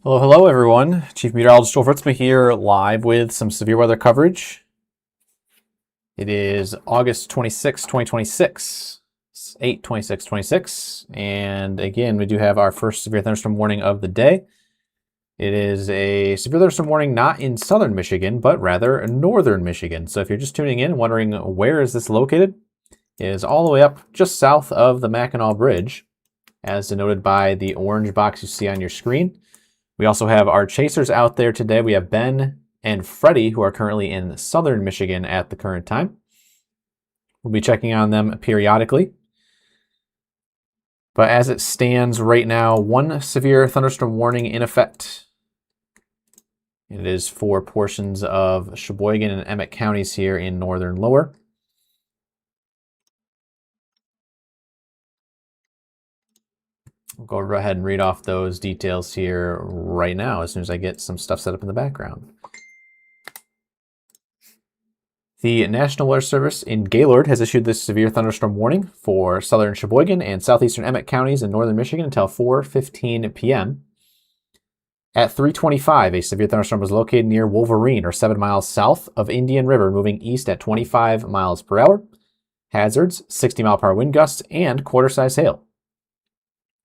Hello everyone. Chief Meteorologist Joel Fritzma here, live with some severe weather coverage. It is August 26, 2026. It's 8/26/26, and again, we do have our first severe thunderstorm warning of the day. It is a severe thunderstorm warning not in southern Michigan, but rather northern Michigan. So if you're just tuning in, wondering where is this located, it is all the way up just south of the Mackinac Bridge, as denoted by the orange box you see on your screen. We also have our chasers out there today. We have Ben and Freddie, who are currently in southern Michigan at the current time. We'll be checking on them periodically. But as it stands right now, one severe thunderstorm warning in effect. It is for portions of Sheboygan and Emmett counties here in northern lower. I'll go ahead and read off those details here right now as soon as I get some stuff set up in the background. The National Weather Service in Gaylord has issued this severe thunderstorm warning for southern Sheboygan and southeastern Emmett counties in northern Michigan until 4:15 p.m. At 3:25, a severe thunderstorm was located near Wolverine, or 7 miles south of Indian River, moving east at 25 miles per hour. Hazards, 60-mile-per-hour wind gusts, and quarter-size hail.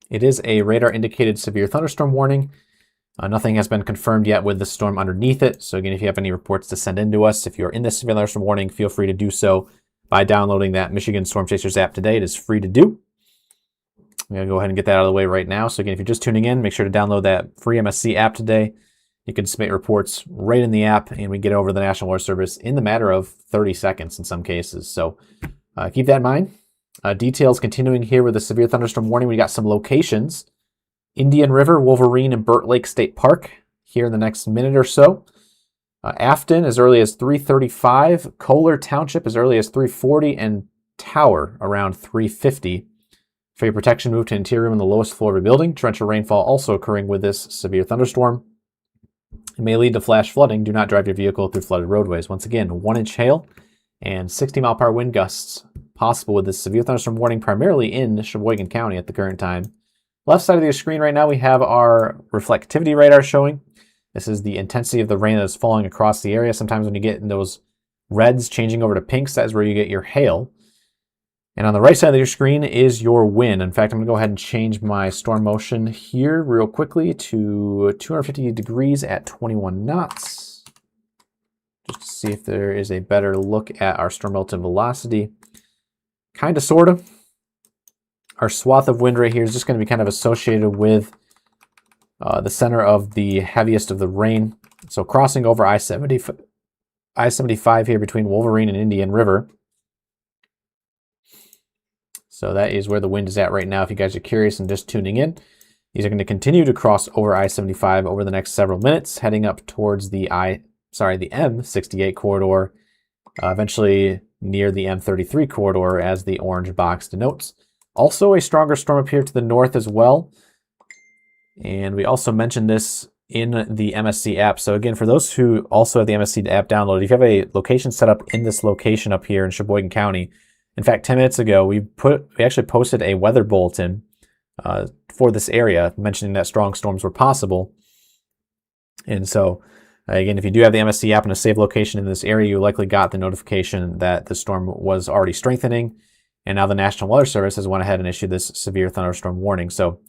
It is a radar-indicated severe thunderstorm warning. Nothing has been confirmed yet with the storm underneath it. So again, if you have any reports to send in to us, if you're in this severe thunderstorm warning, feel free to do so by downloading that Michigan Storm Chasers app today. It is free to do. I'm going to go ahead and get that out of the way right now. So again, if you're just tuning in, make sure to download that free MSC app today. You can submit reports right in the app, and we get over to the National Weather Service in the matter of 30 seconds in some cases. So keep that in mind. Details continuing here with the severe thunderstorm warning. We got some locations. Indian River, Wolverine, and Burt Lake State Park here in the next minute or so. Afton as early as 3:35. Kohler Township as early as 3:40. And Tower around 3:50. For your protection, move to interior room in the lowest floor of a building. Torrential rainfall also occurring with this severe thunderstorm. It may lead to flash flooding. Do not drive your vehicle through flooded roadways. Once again, 1-inch hail and 60-mile-per-hour wind gusts possible with this severe thunderstorm warning, primarily in Sheboygan County at the current time. Left side of your screen right now, we have our reflectivity radar showing. This is the intensity of the rain that is falling across the area. Sometimes when you get in those reds changing over to pinks, that is where you get your hail. And on the right side of your screen is your wind. In fact, I'm going to go ahead and change my storm motion here real quickly to 250 degrees at 21 knots. Just to see if there is a better look at our storm relative velocity. Kind of, sort of. Our swath of wind right here is just going to be kind of associated with the center of the heaviest of the rain. So crossing over I-75 here between Wolverine and Indian River. So that is where the wind is at right now. If you guys are curious and just tuning in, these are going to continue to cross over I-75 over the next several minutes, heading up towards the M68 corridor, eventually near the M33 corridor, as the orange box denotes. Also a stronger storm up here to the north as well. And we also mentioned this in the MSC app. So again, for those who also have the MSC app downloaded, if you have a location set up in this location up here in Sheboygan County, in fact, 10 minutes ago, we actually posted a weather bulletin for this area, mentioning that strong storms were possible. And so, again, if you do have the MSC app in a saved location in this area, you likely got the notification that the storm was already strengthening. And now the National Weather Service has went ahead and issued this severe thunderstorm warning. So,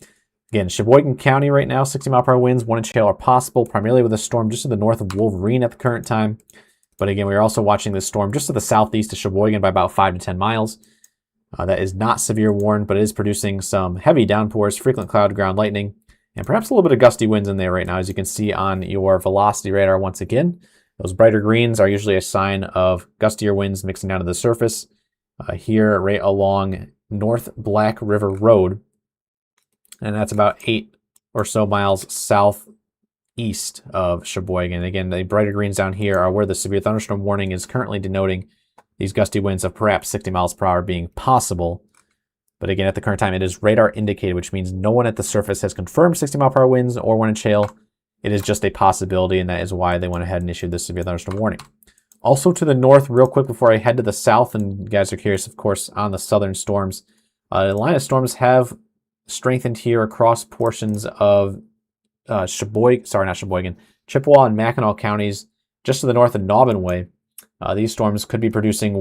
again, Sheboygan County right now, 60-mile-per-hour winds, 1-inch hail are possible, primarily with a storm just to the north of Wolverine at the current time. But again, we are also watching this storm just to the southeast of Sheboygan by about 5 to 10 miles. That is not severe warned, but it is producing some heavy downpours, frequent cloud ground lightning, and perhaps a little bit of gusty winds in there right now, as you can see on your velocity radar once again. Those brighter greens are usually a sign of gustier winds mixing down to the surface. Here, right along North Black River Road, and that's about 8 or so miles southeast of Sheboygan. Again, the brighter greens down here are where the severe thunderstorm warning is currently denoting these gusty winds of perhaps 60 miles per hour being possible. But again, at the current time, it is radar indicated, which means no one at the surface has confirmed 60-mile-per-hour winds or 1-inch hail. It is just a possibility, and that is why they went ahead and issued this severe thunderstorm warning. Also to the north, real quick before I head to the south, and you guys are curious, of course, on the southern storms. The line of storms have strengthened here across portions of Chippewa and Mackinac counties, just to the north of Nobbin Way. These storms could be producing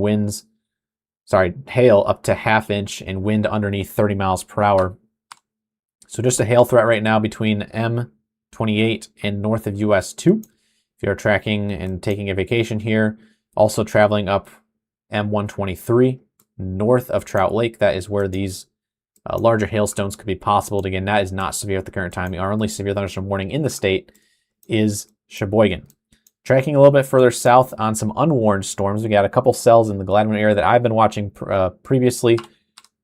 hail up to half-inch and wind underneath 30 miles per hour. So just a hail threat right now between M28 and north of US 2. If you're tracking and taking a vacation here, also traveling up M123 north of Trout Lake, that is where these larger hailstones could be possible. Again, that is not severe at the current time. Our only severe thunderstorm warning in the state is Sheboygan. Tracking a little bit further south on some unwarned storms, we got a couple cells in the Gladwin area that I've been watching previously with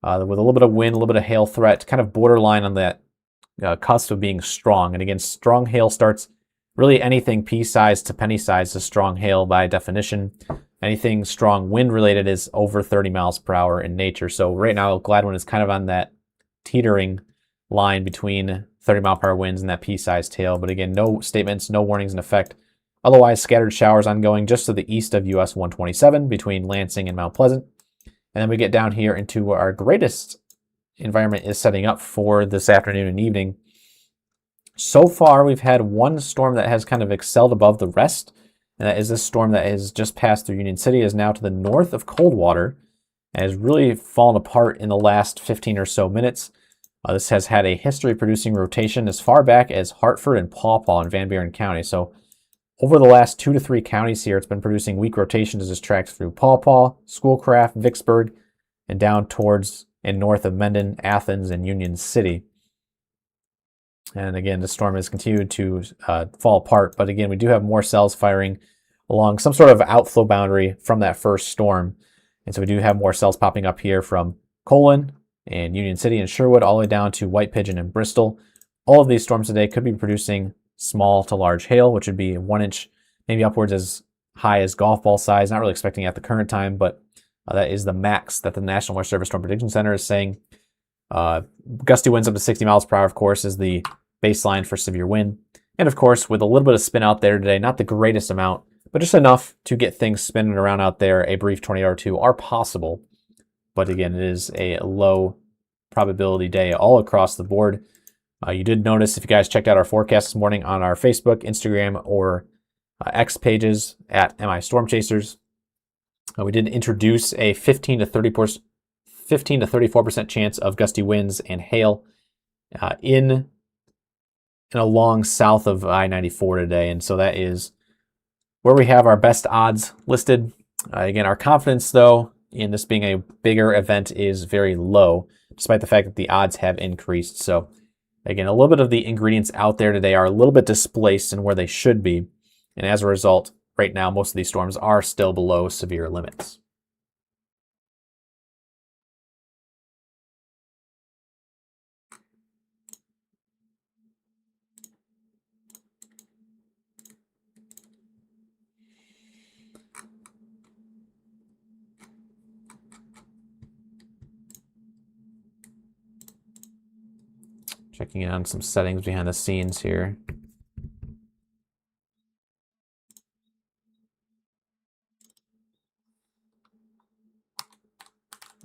a little bit of wind, a little bit of hail threat, kind of borderline on that cusp of being strong. And again, strong hail starts really anything pea-size to penny-size is strong hail by definition. Anything strong wind-related is over 30 miles per hour in nature. So right now, Gladwin is kind of on that teetering line between 30-mile-per-hour winds and that pea-sized hail. But again, no statements, no warnings in effect. Otherwise, scattered showers ongoing just to the east of US 127 between Lansing and Mount Pleasant. And then we get down here into our greatest environment is setting up for this afternoon and evening. So far, we've had one storm that has kind of excelled above the rest. And that is this storm that has just passed through Union City, is now to the north of Coldwater, and has really fallen apart in the last 15 or so minutes. This has had a history of producing rotation as far back as Hartford and Paw Paw in Van Buren County. So over the last 2 to 3 counties here, it's been producing weak rotations as it tracks through Paw Paw, Schoolcraft, Vicksburg, and down towards and north of Mendon, Athens, and Union City. And again, the storm has continued to fall apart. But again, we do have more cells firing along some sort of outflow boundary from that first storm. And so we do have more cells popping up here from Colon and Union City and Sherwood all the way down to White Pigeon and Bristol. All of these storms today could be producing small to large hail, which would be 1 inch, maybe upwards as high as golf ball size. Not really expecting at the current time, but that is the max that the National Weather Service Storm Prediction Center is saying. Gusty winds up to 60 miles per hour, of course, is the baseline for severe wind. And of course, with a little bit of spin out there today, not the greatest amount, but just enough to get things spinning around out there, a brief tornado or two are possible. But again, it is a low probability day all across the board. You did notice, if you guys checked out our forecast this morning on our Facebook, Instagram, or X pages at MI Storm Chasers, we did introduce a 15 to 34% chance of gusty winds and hail in along south of I-94 today. And so that is where we have our best odds listed. Again, our confidence, though, in this being a bigger event is very low, despite the fact that the odds have increased. So again, a little bit of the ingredients out there today are a little bit displaced in where they should be. And as a result, right now, most of these storms are still below severe limits. Checking in on some settings behind the scenes here.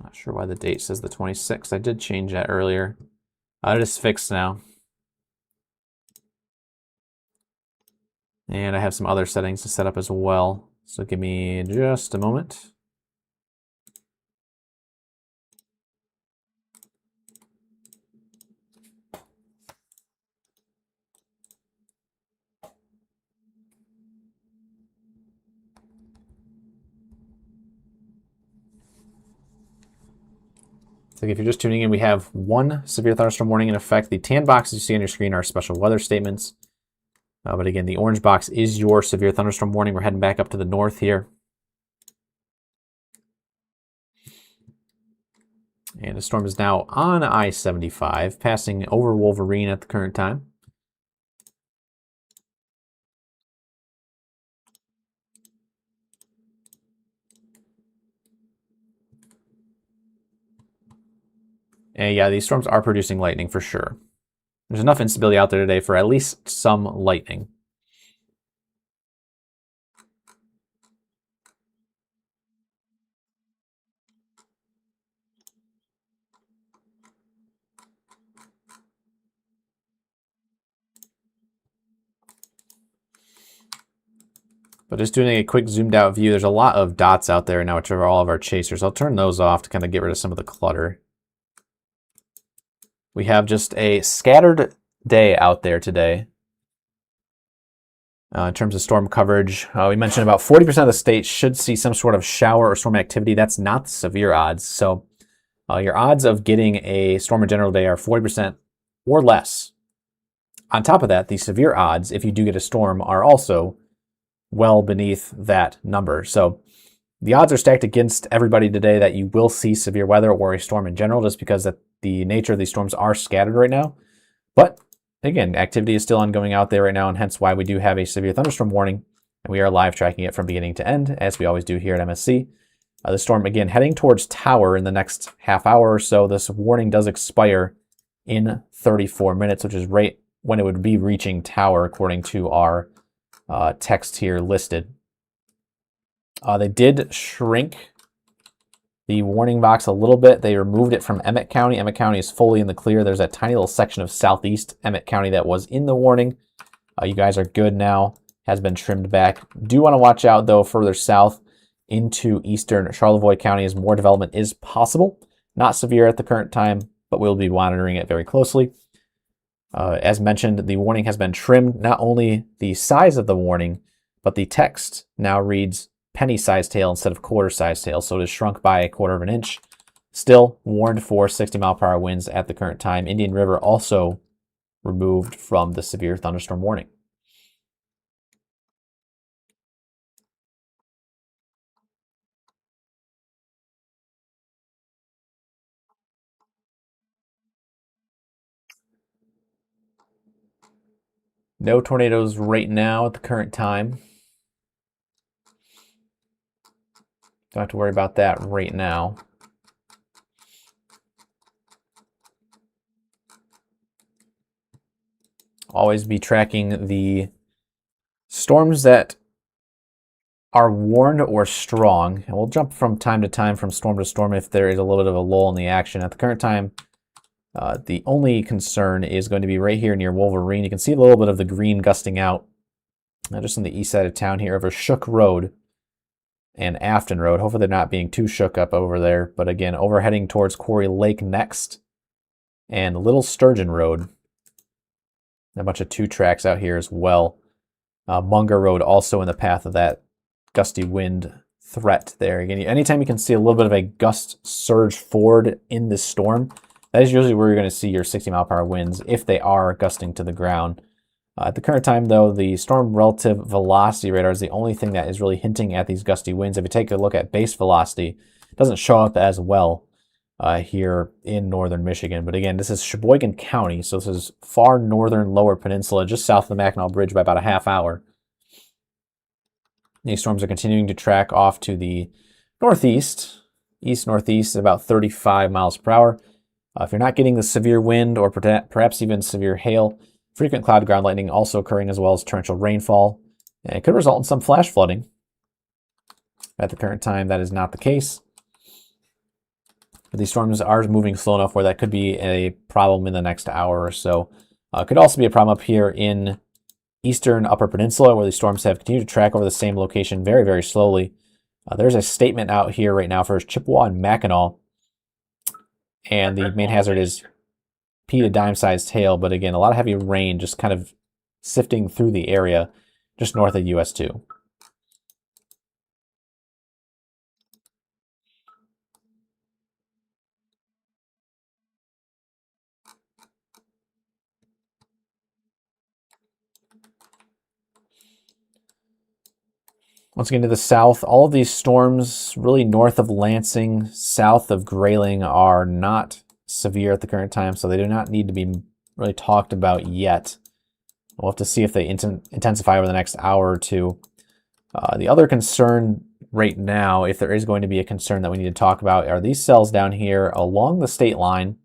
Not sure why the date says the 26th. I did change that earlier. It is fixed now. And I have some other settings to set up as well. So give me just a moment. So if you're just tuning in, we have one severe thunderstorm warning in effect. The tan boxes you see on your screen are special weather statements. But again, the orange box is your severe thunderstorm warning. We're heading back up to the north here. And the storm is now on I-75, passing over Wolverine at the current time. And yeah, these storms are producing lightning for sure. There's enough instability out there today for at least some lightning. But just doing a quick zoomed out view, there's a lot of dots out there now, which are all of our chasers. I'll turn those off to kind of get rid of some of the clutter. We have just a scattered day out there today. In terms of storm coverage, we mentioned about 40% of the state should see some sort of shower or storm activity. That's not the severe odds. So your odds of getting a storm or general day are 40% or less. On top of that, the severe odds, if you do get a storm, are also well beneath that number. So the odds are stacked against everybody today that you will see severe weather or a storm in general, just because that the nature of these storms are scattered right now. But again, activity is still ongoing out there right now, and hence why we do have a severe thunderstorm warning, and we are live tracking it from beginning to end, as we always do here at MSC. The storm, again, heading towards Tower in the next half hour or so. This warning does expire in 34 minutes, which is right when it would be reaching Tower, according to our text here listed. They did shrink the warning box a little bit. They removed it from Emmett County. Emmett County is fully in the clear. There's that tiny little section of southeast Emmett County that was in the warning. You guys are good now. Has been trimmed back. Do want to watch out, though, further south into eastern Charlevoix County as more development is possible. Not severe at the current time, but we'll be monitoring it very closely. As mentioned, the warning has been trimmed. Not only the size of the warning, but the text now reads penny-sized hail instead of quarter-sized hail, so it is shrunk by 1/4 of an inch. Still warned for 60-mile-per-hour winds at the current time. Indian River also removed from the severe thunderstorm warning. No tornadoes right now at the current time. Don't have to worry about that right now. Always be tracking the storms that are warned or strong. And we'll jump from time to time from storm to storm if there is a little bit of a lull in the action. At the current time, the only concern is going to be right here near Wolverine. You can see a little bit of the green gusting out just on the east side of town here over Shook Road and Afton Road. Hopefully they're not being too shook up over there. But again, over heading towards Quarry Lake next and Little Sturgeon Road. A bunch of 2 tracks out here as well. Munger Road also in the path of that gusty wind threat there. Again, anytime you can see a little bit of a gust surge forward in this storm, that is usually where you're going to see your 60-mile-per-hour winds if they are gusting to the ground. At the current time, though, the storm relative velocity radar is the only thing that is really hinting at these gusty winds. If you take a look at base velocity, it doesn't show up as well here in northern Michigan. But again, this is Sheboygan County, so this is far northern lower peninsula, just south of the Mackinac Bridge by about a half hour. These storms are continuing to track off to the northeast, east-northeast at about 35 miles per hour. If you're not getting the severe wind or perhaps even severe hail, frequent cloud ground lightning also occurring as well as torrential rainfall. And it could result in some flash flooding. At the current time, that is not the case. But these storms are moving slow enough where that could be a problem in the next hour or so. Could also be a problem up here in eastern Upper Peninsula where these storms have continued to track over the same location very, very slowly. There's a statement out here right now for Chippewa and Mackinac. And the main hazard is P to dime-sized hail, but again, a lot of heavy rain just kind of sifting through the area just north of US 2. Once again, to the south, all of these storms really north of Lansing, south of Grayling are not severe at the current time, so they do not need to be really talked about yet. We'll have to see if they intensify over the next hour or two. The other concern right now, if there is going to be a concern that we need to talk about, are these cells down here along the state line,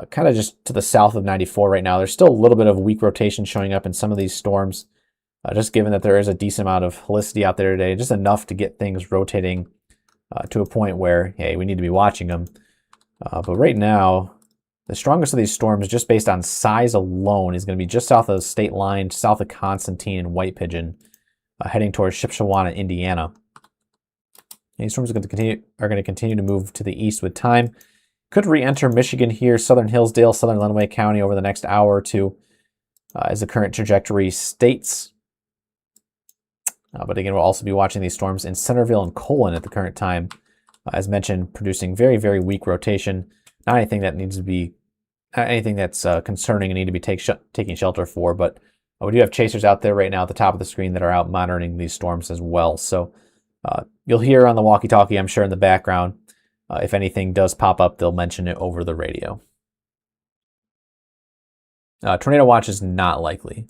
kind of just to the south of 94 right now. There's still a little bit of weak rotation showing up in some of these storms. Just given that there is a decent amount of helicity out there today, just enough to get things rotating to a point where, hey, we need to be watching them. But right now, the strongest of these storms, just based on size alone, is going to be just south of the state line, south of Constantine and White Pigeon. heading towards Shipshewana, Indiana. These storms are going to continue to move to the east with time. Could re-enter Michigan here, southern Hillsdale, southern Lenawee County over the next hour or two, as the current trajectory states. But again, we'll also be watching these storms in Centerville and Colon at the current time. As mentioned, producing very, very weak rotation. Not anything that needs to be, anything that's concerning and need to be taking shelter for. But we do have chasers out there right now at the top of the screen that are out monitoring these storms as well. So you'll hear on the walkie-talkie, I'm sure, in the background. If anything does pop up, they'll mention it over the radio. Tornado watch is not likely.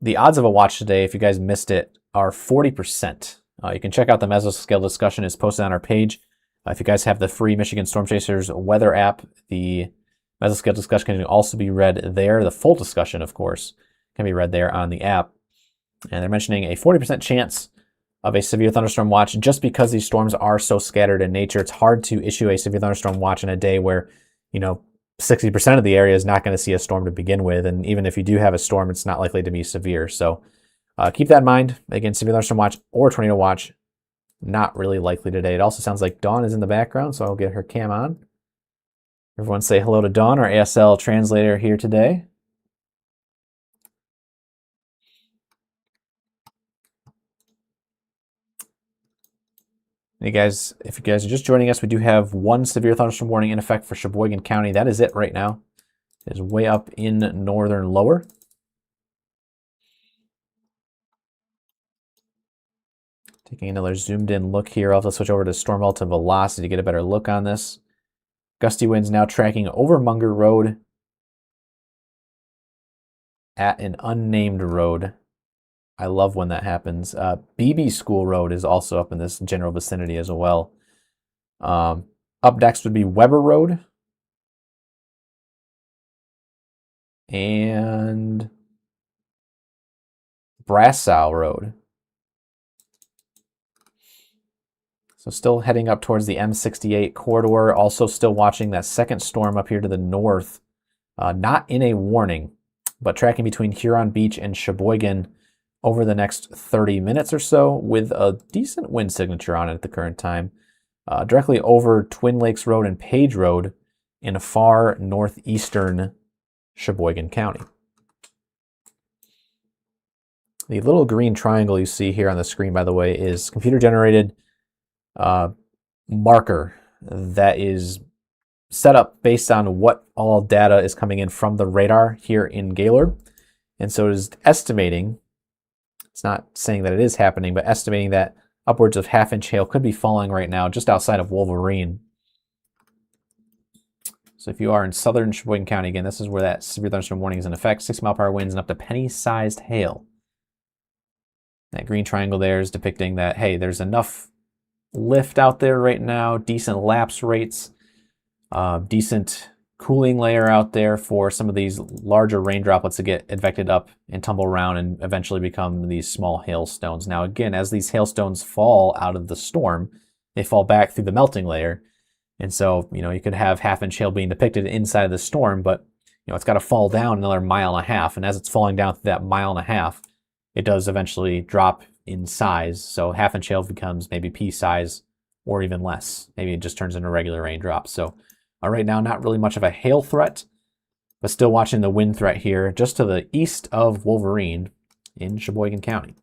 The odds of a watch today, if you guys missed it, are 40%. You can check out the mesoscale discussion is posted on our page. If you guys have the free Michigan Storm Chasers weather app, the mesoscale discussion can also be read there. The full discussion, of course, can be read there on the app. And they're mentioning a 40% chance of a severe thunderstorm watch just because these storms are so scattered in nature. It's hard to issue a severe thunderstorm watch in a day where, 60% of the area is not going to see a storm to begin with. And even if you do have a storm, it's not likely to be severe. So keep that in mind. Again, severe thunderstorm watch or tornado watch, not really likely today. It also sounds like Dawn is in the background, so I'll get her cam on. Everyone say hello to Dawn, our ASL translator here today. Hey guys, if you guys are just joining us, we do have one severe thunderstorm warning in effect for Sheboygan County. That is it right now. It is way up in northern lower. Taking another zoomed in look here. I'll have to switch over to storm relative velocity to get a better look on this. Gusty winds now tracking over Munger Road at an unnamed road. I love when that happens. BB School Road is also up in this general vicinity as well. Up next would be Weber Road. And Brassow Road. So still heading up towards the M68 corridor. Also still watching that second storm up here to the north. Not in a warning, but tracking between Huron Beach and Sheboygan over the next 30 minutes or so with a decent wind signature on it at the current time. Directly over Twin Lakes Road and Page Road in a far northeastern Sheboygan County. The little green triangle you see here on the screen, by the way, is computer-generated marker that is set up based on what all data is coming in from the radar here in Gaylord. And so it is estimating, it's not saying that it is happening, but estimating that upwards of half-inch hail could be falling right now just outside of Wolverine. So if you are in southern Sheboygan County, again, this is where that severe thunderstorm warning is in effect. 60-mile-per-hour winds and up to penny-sized hail. That green triangle there is depicting that, hey, there's enough lift out there right now, decent lapse rates, decent cooling layer out there for some of these larger rain droplets to get advected up and tumble around and eventually become these small hailstones. Now, again, as these hailstones fall out of the storm, they fall back through the melting layer. And so, you could have half-inch hail being depicted inside of the storm, but, it's got to fall down another mile and a half. And as it's falling down through that mile and a half, it does eventually drop in size. So half-inch hail becomes maybe pea size or even less. Maybe it just turns into regular raindrops. So right now, not really much of a hail threat, but still watching the wind threat here just to the east of Wolverine in Sheboygan County.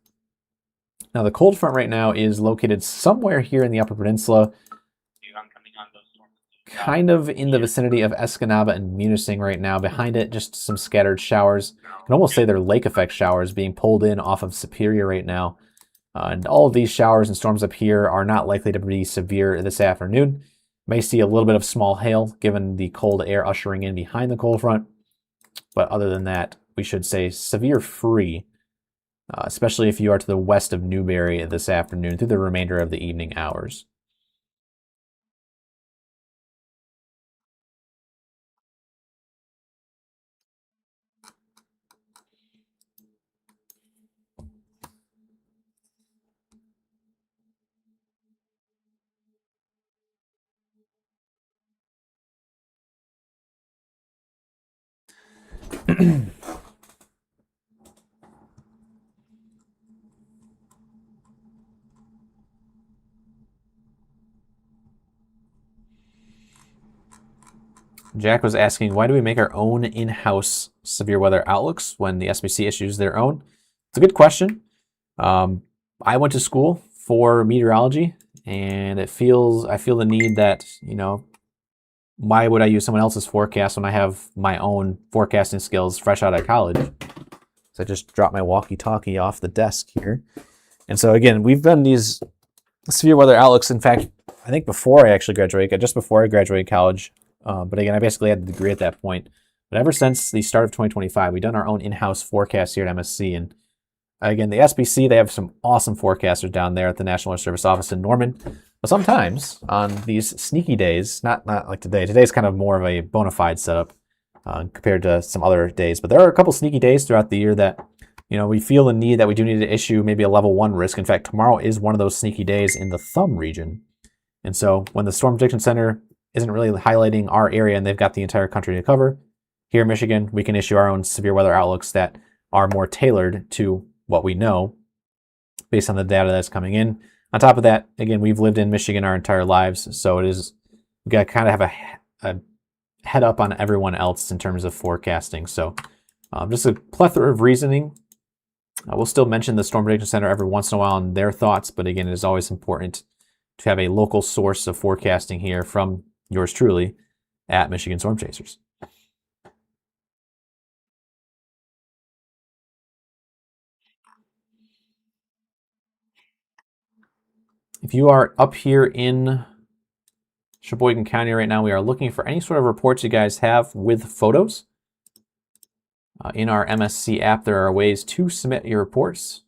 Now, the cold front right now is located somewhere here in the Upper Peninsula, kind of in the vicinity of Escanaba and Munising right now. Behind it, just some scattered showers. You can almost say they're lake effect showers being pulled in off of Superior right now. And all of these showers and storms up here are not likely to be severe this afternoon. May see a little bit of small hail given the cold air ushering in behind the cold front. But other than that, we should say severe free, especially if you are to the west of Newberry this afternoon through the remainder of the evening hours. Jack was asking, why do we make our own in-house severe weather outlooks when the SPC issues their own? It's a good question. I went to school for meteorology, and I feel the need that, why would I use someone else's forecast when I have my own forecasting skills fresh out of college? So I just dropped my walkie-talkie off the desk here. And so again, we've done these severe weather outlooks. In fact, I think before I actually graduated, just before I graduated college. But again, I basically had the degree at that point. But ever since the start of 2025, we've done our own in-house forecast here at MSC. And again, the SPC, they have some awesome forecasters down there at the National Weather Service office in Norman. But sometimes on these sneaky days, not like today. Today's kind of more of a bona fide setup compared to some other days. But there are a couple sneaky days throughout the year that, we feel the need that we do need to issue maybe a level 1 risk. In fact, tomorrow is one of those sneaky days in the Thumb region. And so when the Storm Prediction Center isn't really highlighting our area and they've got the entire country to cover, here in Michigan, we can issue our own severe weather outlooks that are more tailored to what we know based on the data that's coming in. On top of that, again, we've lived in Michigan our entire lives, so we got to kind of have a head up on everyone else in terms of forecasting. So just a plethora of reasoning. We'll still mention the Storm Prediction Center every once in a while and their thoughts, but again, it is always important to have a local source of forecasting here from yours truly at Michigan Storm Chasers. If you are up here in Sheboygan County right now, we are looking for any sort of reports you guys have with photos. In our MSC app, there are ways to submit your reports.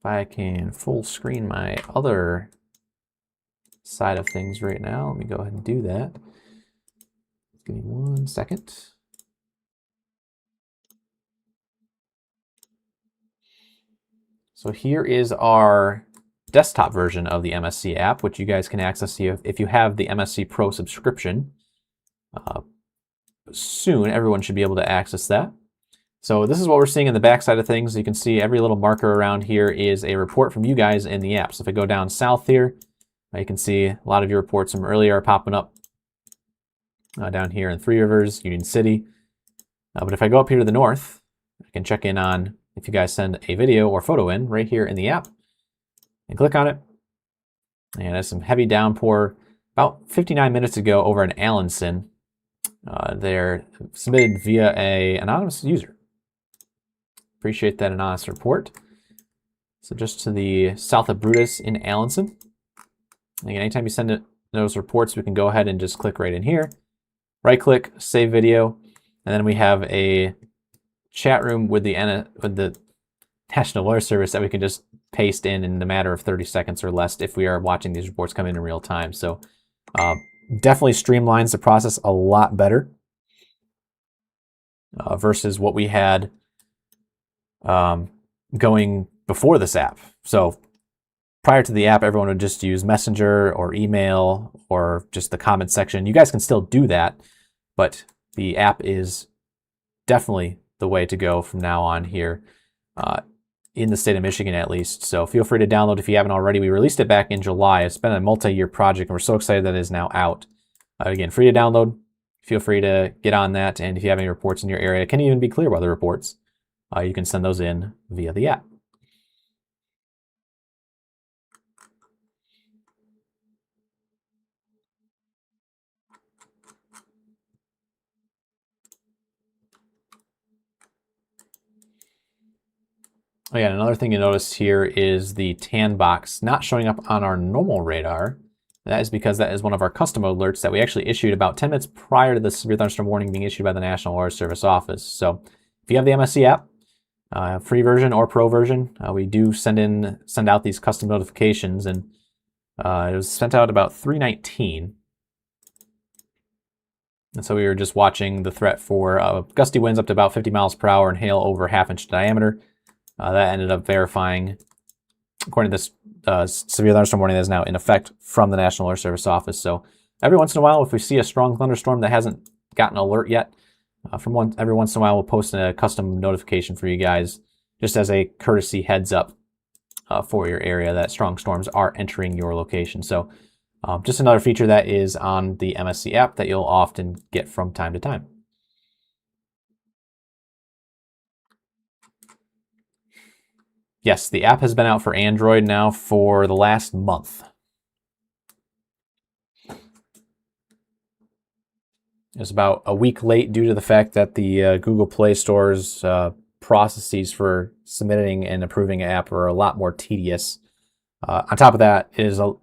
If I can full screen my other side of things right now, let me go ahead and do that. Give me 1 second. So here is our desktop version of the MSC app, which you guys can access if you have the MSC Pro subscription. Soon, everyone should be able to access that. So this is what we're seeing in the back side of things. You can see every little marker around here is a report from you guys in the app. So if I go down south here, you can see a lot of your reports from earlier are popping up down here in Three Rivers, Union City. But if I go up here to the north, I can check in on if you guys send a video or photo in right here in the app and click on it. And there's some heavy downpour about 59 minutes ago over in Allenson. They're submitted via an anonymous user. Appreciate that anonymous report. So just to the south of Brutus in Allenson. Again, anytime you send those reports, we can go ahead and just click right in here. Right click, save video, and then we have a chat room with the National Weather Service that we can just paste in a matter of 30 seconds or less if we are watching these reports come in real time. So definitely streamlines the process a lot better versus what we had going before this app. So prior to the app, everyone would just use Messenger or email or just the comment section. You guys can still do that, but the app is definitely the way to go from now on here in the state of Michigan, at least. So feel free to download if you haven't already. We released it back in July. It's been a multi-year project, and we're so excited that it is now out. Again, free to download. Feel free to get on that, and if you have any reports in your area, it can even be clear weather reports, you can send those in via the app. Again, another thing you notice here is the tan box not showing up on our normal radar. That is because that is one of our custom alerts that we actually issued about 10 minutes prior to the severe thunderstorm warning being issued by the National Weather Service office. So if you have the MSC app, free version or pro version, we do send out these custom notifications, and it was sent out about 3:19. And so we were just watching the threat for gusty winds up to about 50 miles per hour and hail over half-inch diameter. That ended up verifying, according to this severe thunderstorm warning that is now in effect from the National Weather Service office. So every once in a while, if we see a strong thunderstorm that hasn't gotten an alert yet, every once in a while we'll post a custom notification for you guys just as a courtesy heads up for your area that strong storms are entering your location. So just another feature that is on the MSC app that you'll often get from time to time. Yes, the app has been out for Android now for the last month. It was about a week late due to the fact that the Google Play Store's processes for submitting and approving an app are a lot more tedious. On top of that, it is a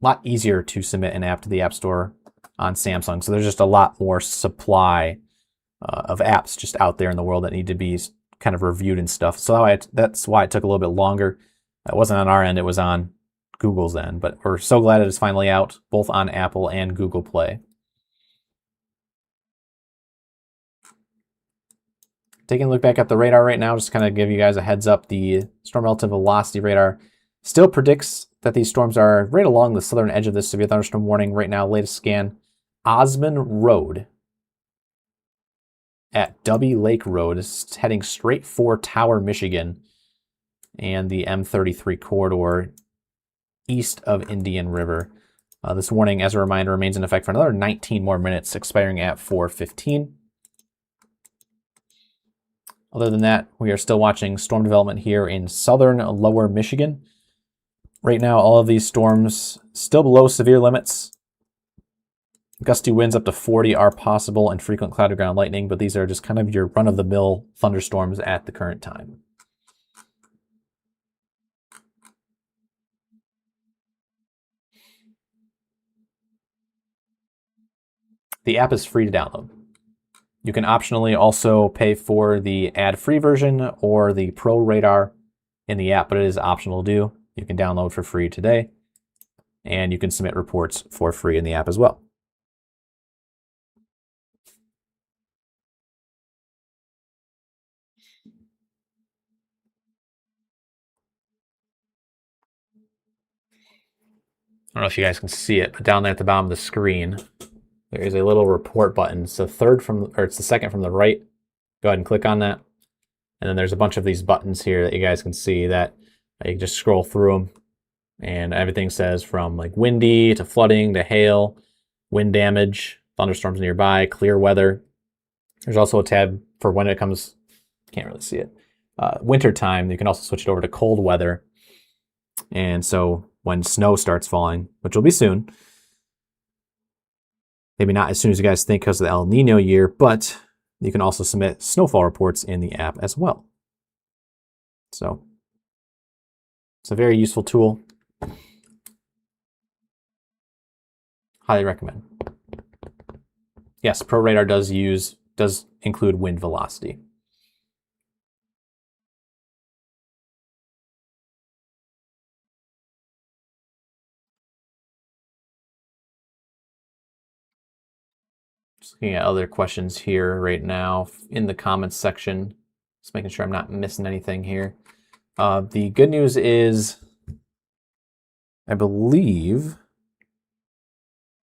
lot easier to submit an app to the App Store on Samsung. So there's just a lot more supply of apps just out there in the world that need to be kind of reviewed and stuff. So that's why it took a little bit longer. It wasn't on our end, it was on Google's end. But we're so glad it is finally out, both on Apple and Google Play. Taking a look back at the radar right now, just kind of give you guys a heads up. The storm relative velocity radar still predicts that these storms are right along the southern edge of this severe thunderstorm warning right now. Latest scan, Osmond Road at Dubby Lake Road is heading straight for Tower, Michigan, and the M33 corridor east of Indian River. This warning, as a reminder, remains in effect for another 19 more minutes, expiring at 4:15. Other than that, we are still watching storm development here in southern lower Michigan. Right now, all of these storms still below severe limits. Gusty winds up to 40 are possible and frequent cloud to ground lightning, but these are just kind of your run-of-the-mill thunderstorms at the current time. The app is free to download. You can optionally also pay for the ad-free version or the Pro Radar in the app, but it is optional to do. You can download for free today, and you can submit reports for free in the app as well. I don't know if you guys can see it, but down there at the bottom of the screen, there is a little report button. It's the second from the right. Go ahead and click on that. And then there's a bunch of these buttons here that you guys can see that you can just scroll through them. And everything says from like windy to flooding to hail, wind damage, thunderstorms nearby, clear weather. There's also a tab for when it comes, can't really see it, winter time. You can also switch it over to cold weather. And so when snow starts falling, which will be soon, maybe not as soon as you guys think because of the El Nino year, but you can also submit snowfall reports in the app as well. So it's a very useful tool. Highly recommend. Yes, Pro Radar does include wind velocity. Just looking at other questions here right now in the comments section. Just making sure I'm not missing anything here. The good news is, I believe,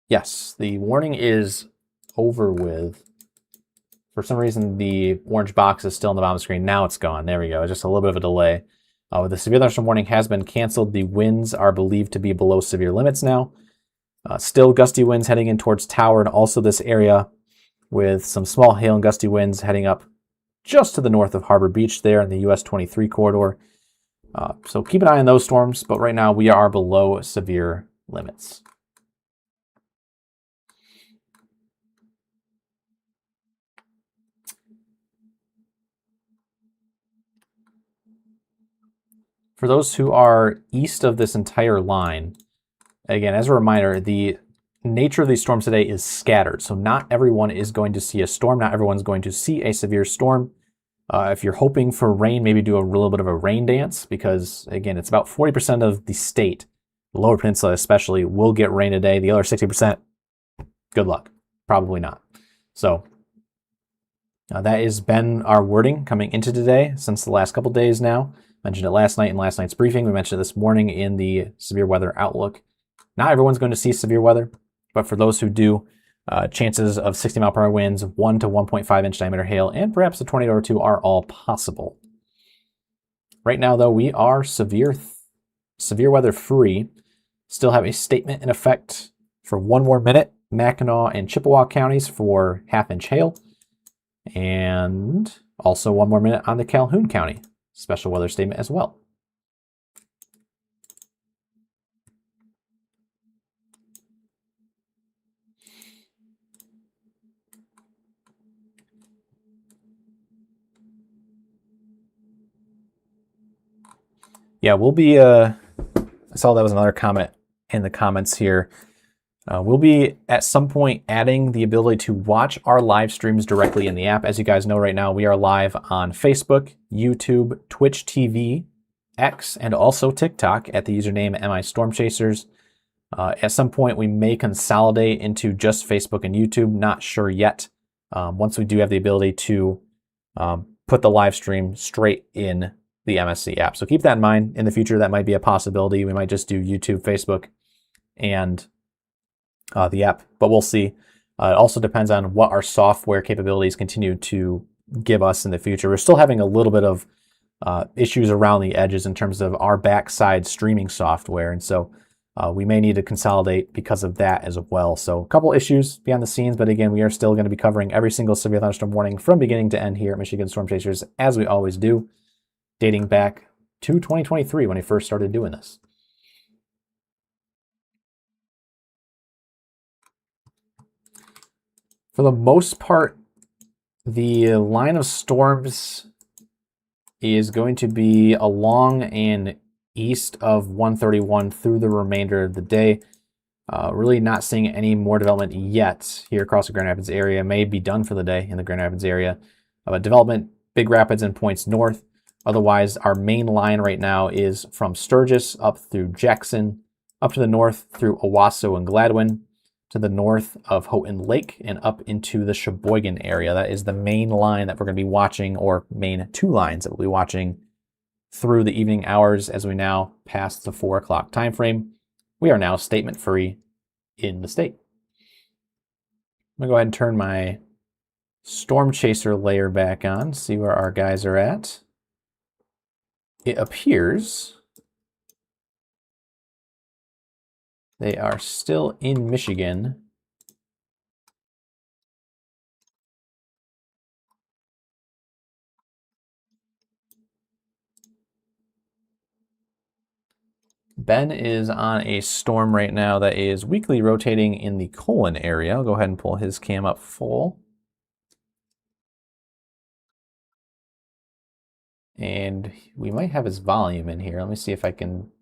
yes, the warning is over with. For some reason, the orange box is still on the bottom of the screen. Now it's gone. There we go. It's just a little bit of a delay. The severe thunderstorm warning has been canceled. The winds are believed to be below severe limits now. Still gusty winds heading in towards Tower and also this area with some small hail and gusty winds heading up just to the north of Harbor Beach there in the US 23 corridor. So keep an eye on those storms, but right now we are below severe limits. For those who are east of this entire line, again, as a reminder, the nature of these storms today is scattered. So not everyone is going to see a storm. Not everyone's going to see a severe storm. If you're hoping for rain, maybe do a little bit of a rain dance because, again, it's about 40% of the state, the Lower Peninsula especially, will get rain today. The other 60%, good luck. Probably not. So that has been our wording coming into today since the last couple days now. Mentioned it last night in last night's briefing. We mentioned it this morning in the severe weather outlook. Not everyone's going to see severe weather, but for those who do, chances of 60-mile-per-hour winds, 1 to 1.5 inch diameter hail, and perhaps a tornado or two are all possible. Right now, though, we are severe severe weather free. Still have a statement in effect for 1 more minute, Mackinac and Chippewa counties for half-inch hail. And also 1 more minute on the Calhoun County special weather statement as well. Yeah, we'll be, I saw that was another comment in the comments here. We'll be at some point adding the ability to watch our live streams directly in the app. As you guys know right now, we are live on Facebook, YouTube, Twitch TV, X, and also TikTok at the username MI Storm Chasers. At some point, we may consolidate into just Facebook and YouTube. Not sure yet. Once we do have the ability to put the live stream straight in the MSC app. So keep that in mind. In the future, that might be a possibility. We might just do YouTube, Facebook, and the app, but we'll see. It also depends on what our software capabilities continue to give us in the future. We're still having a little bit of issues around the edges in terms of our backside streaming software, and so we may need to consolidate because of that as well. So a couple issues behind the scenes, but again, we are still going to be covering every single severe thunderstorm warning from beginning to end here at Michigan Storm Chasers, as we always do, dating back to 2023 when I first started doing this. For the most part, the line of storms is going to be along and east of 131 through the remainder of the day. Really not seeing any more development yet here across the Grand Rapids area. May be done for the day in the Grand Rapids area. But development, Big Rapids and points north. Otherwise, our main line right now is from Sturgis up through Jackson, up to the north through Owasso and Gladwin, to the north of Houghton Lake and up into the Sheboygan area. That is the main line that we're going to be watching, or main 2 lines that we'll be watching through the evening hours as we now pass the 4 o'clock time frame. We are now statement free in the state. I'm going to go ahead and turn my Storm Chaser layer back on, see where our guys are at. It appears they are still in Michigan. Ben is on a storm right now that is weakly rotating in the Colon area. I'll go ahead and pull his cam up full. And we might have his volume in here. Let me see if I can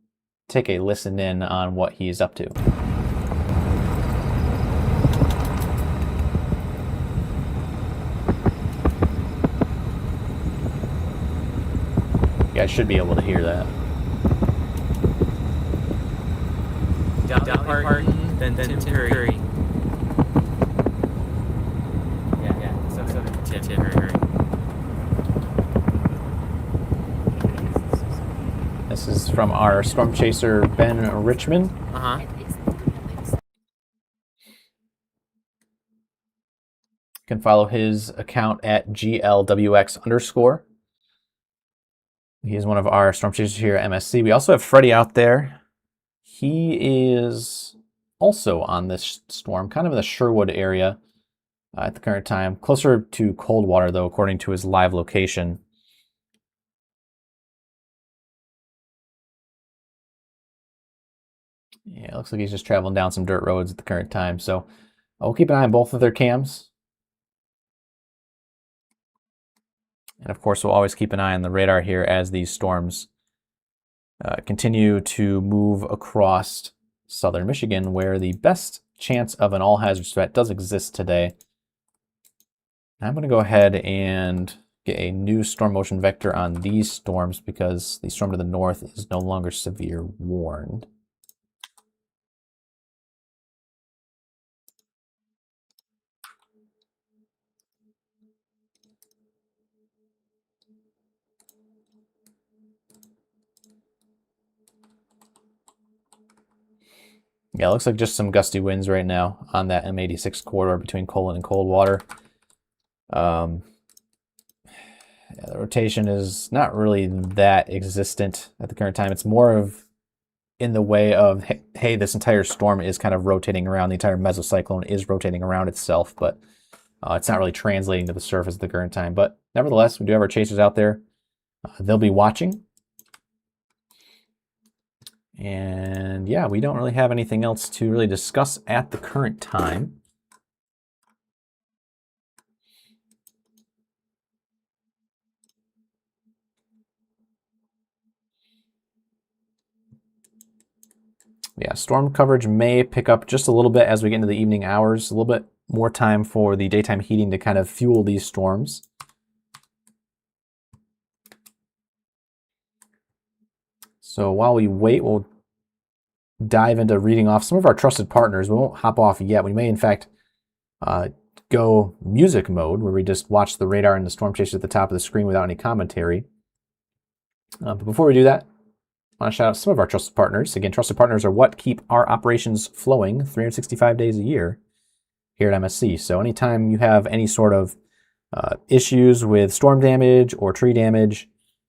take a listen in on what he's up to. You guys should be able to hear that. Dolly Parton, then Tim Curry. Yeah. So Tim Curry. This is from our Storm Chaser, Ben Richmond. Uh-huh. You can follow his account at GLWX_. He is one of our Storm Chasers here at MSC. We also have Freddie out there. He is also on this storm, kind of in the Sherwood area at the current time. Closer to Coldwater, though, according to his live location. Yeah, it looks like he's just traveling down some dirt roads at the current time. So we'll keep an eye on both of their cams. And of course, we'll always keep an eye on the radar here as these storms continue to move across southern Michigan, where the best chance of an all-hazards threat does exist today. I'm going to go ahead and get a new storm motion vector on these storms because the storm to the north is no longer severe warned. Yeah, it looks like just some gusty winds right now on that M86 corridor between Colon and Coldwater. Yeah, the rotation is not really that existent at the current time. It's more of in the way of, hey, this entire storm is kind of rotating around, the entire mesocyclone is rotating around itself, but it's not really translating to the surface at the current time. But nevertheless, we do have our chasers out there. They'll be watching. And yeah, we don't really have anything else to really discuss at the current time. Yeah, storm coverage may pick up just a little bit as we get into the evening hours, a little bit more time for the daytime heating to kind of fuel these storms. So while we wait, we'll dive into reading off some of our trusted partners. We won't hop off yet. We may, in fact, go music mode, where we just watch the radar and the storm chaser at the top of the screen without any commentary. But before we do that, I want to shout out some of our trusted partners. Again, trusted partners are what keep our operations flowing 365 days a year here at MSC. So anytime you have any sort of issues with storm damage or tree damage,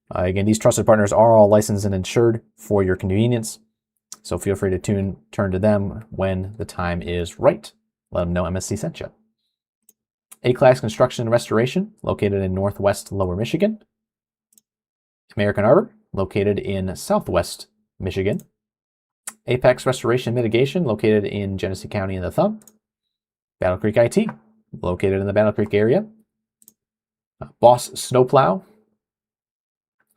again, these trusted partners are all licensed and insured for your convenience. So feel free to turn to them when the time is right. Let them know MSC sent you. A-Class Construction and Restoration, located in Northwest Lower Michigan. American Arbor, located in Southwest Michigan. Apex Restoration Mitigation, located in Genesee County in the Thumb. Battle Creek IT, located in the Battle Creek area. Boss Snowplow,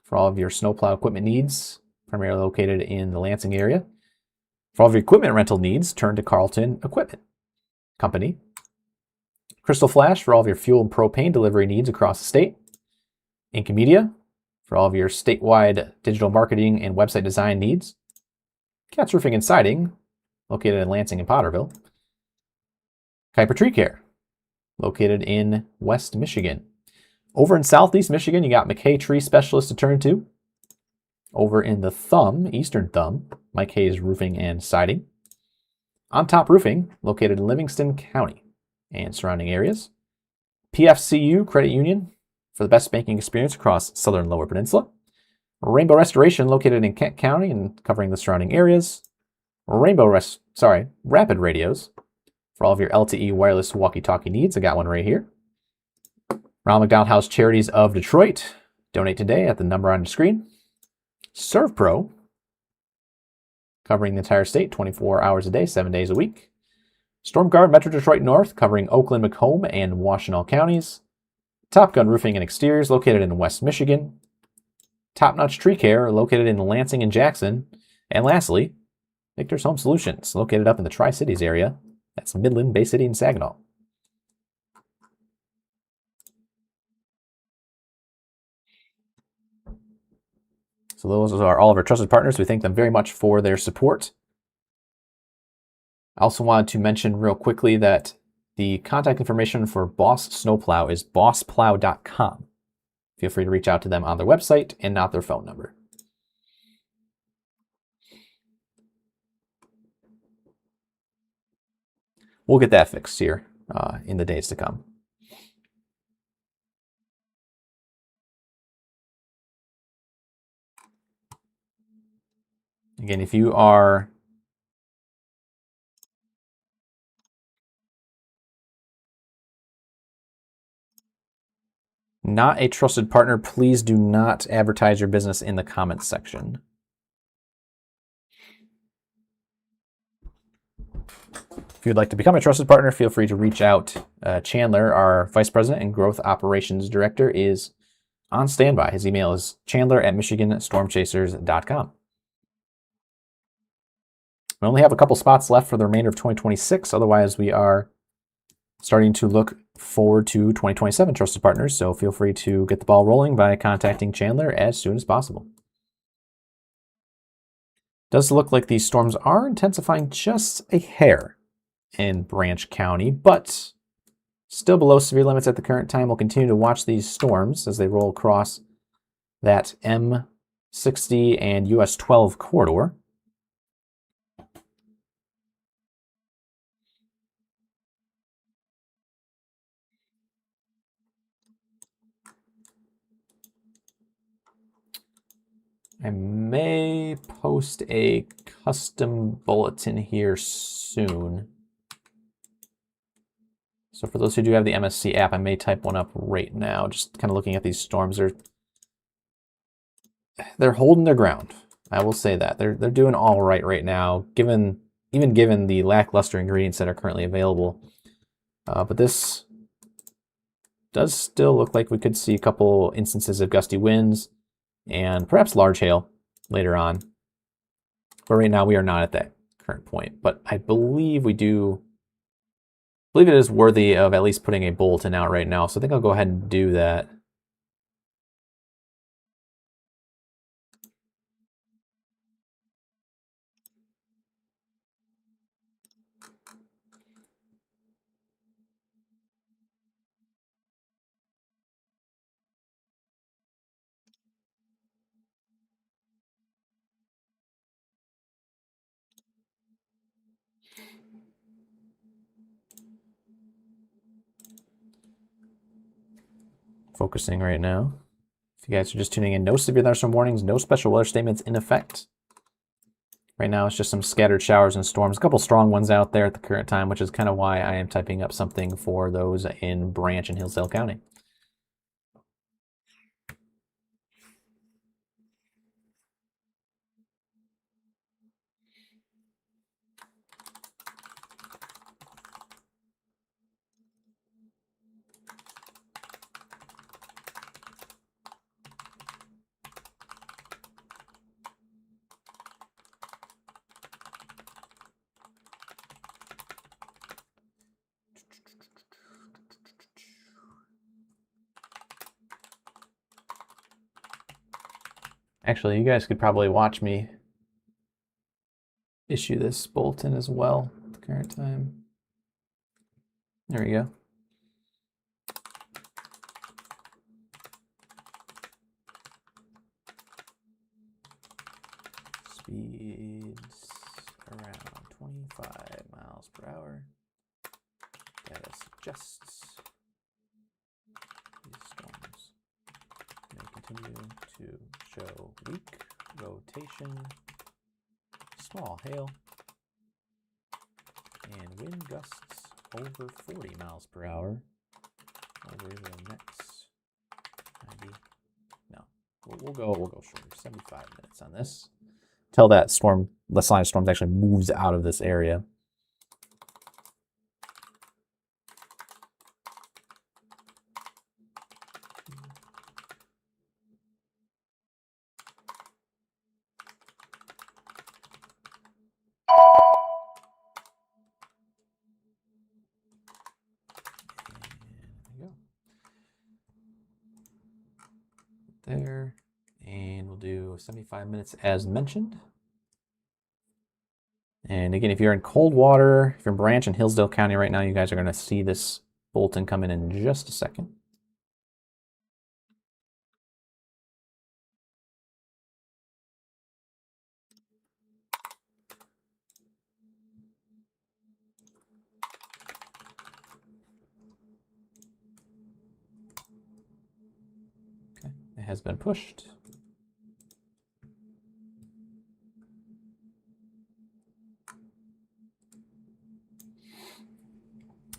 for all of your snowplow equipment needs, primarily located in the Lansing area. For all of your equipment rental needs, turn to Carlton Equipment Company. Crystal Flash, for all of your fuel and propane delivery needs across the state. Incomedia, for all of your statewide digital marketing and website design needs. Katz Roofing and Siding, located in Lansing and Potterville. Kuiper Tree Care, located in West Michigan. Over in Southeast Michigan, you got McKay Tree Specialist to turn to. Over in the Thumb, Eastern Thumb, Mike Hayes Roofing and Siding. On Top Roofing, located in Livingston County and surrounding areas. PFCU Credit Union, for the best banking experience across Southern Lower Peninsula. Rainbow Restoration, located in Kent County and covering the surrounding areas. Rapid Radios, for all of your LTE wireless walkie-talkie needs. I got one right here. Ronald McDonald House Charities of Detroit, donate today at the number on the screen. ServPro, covering the entire state, 24 hours a day, 7 days a week. StormGuard Metro Detroit North, covering Oakland, Macomb, and Washtenaw counties. Top Gun Roofing and Exteriors, located in West Michigan. Top Notch Tree Care, located in Lansing and Jackson. And lastly, Victor's Home Solutions, located up in the Tri-Cities area. That's Midland, Bay City, and Saginaw. So those are all of our trusted partners. We thank them very much for their support. I also wanted to mention real quickly that the contact information for Boss Snowplow is bossplow.com. Feel free to reach out to them on their website and not their phone number. We'll get that fixed here in the days to come. Again, if you are not a trusted partner, please do not advertise your business in the comments section. If you'd like to become a trusted partner, feel free to reach out. Chandler, our Vice President and Growth Operations Director, is on standby. His email is chandler@michiganstormchasers.com. We only have a couple spots left for the remainder of 2026. Otherwise, we are starting to look forward to 2027 trusted partners. So feel free to get the ball rolling by contacting Chandler as soon as possible. Does look like these storms are intensifying just a hair in Branch County, but still below severe limits at the current time. We'll continue to watch these storms as they roll across that M60 and US 12 corridor. I may post a custom bulletin here soon. So for those who do have the MSC app, I may type one up right now. Just kind of looking at these storms, they're holding their ground. I will say that they're doing all right now, even given the lackluster ingredients that are currently available. But this does still look like we could see a couple instances of gusty winds and perhaps large hail later on. But right now we are not at that current point. But I believe it is worthy of at least putting a bulletin out right now. So I think I'll go ahead and do that. Focusing right now. If you guys are just tuning in, no severe thunderstorm warnings, no special weather statements in effect. Right now it's just some scattered showers and storms, a couple strong ones out there at the current time, which is kind of why I am typing up something for those in Branch and Hillsdale County. Actually, you guys could probably watch me issue this bulletin as well at the current time. There we go. Speeds around 25 miles per hour. Data suggests these storms may continue to show weak rotation, small hail, and wind gusts over 40 miles per hour over the next 90. No, we'll go shorter, 75 minutes on this. Till that storm, the line of storms actually moves out of this area. There, and we'll do 75 minutes as mentioned. And again, if you're in Coldwater, if you're in Branch and Hillsdale County right now, you guys are going to see this bulletin come in just a second. Has been pushed.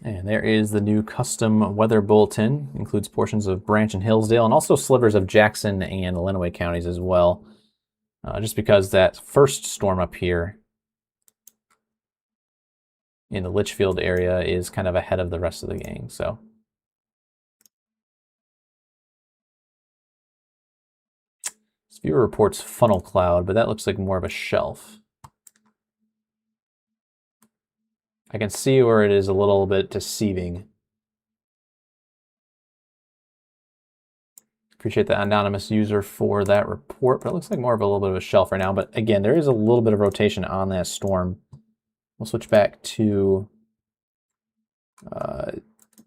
And there is the new custom weather bulletin. Includes portions of Branch and Hillsdale and also slivers of Jackson and Lenawee counties as well. Just because that first storm up here in the Litchfield area is kind of ahead of the rest of the gang, so. Viewer reports funnel cloud, but that looks like more of a shelf. I can see where it is a little bit deceiving. Appreciate the anonymous user for that report, but it looks like more of a little bit of a shelf right now. But again, there is a little bit of rotation on that storm. We'll switch back to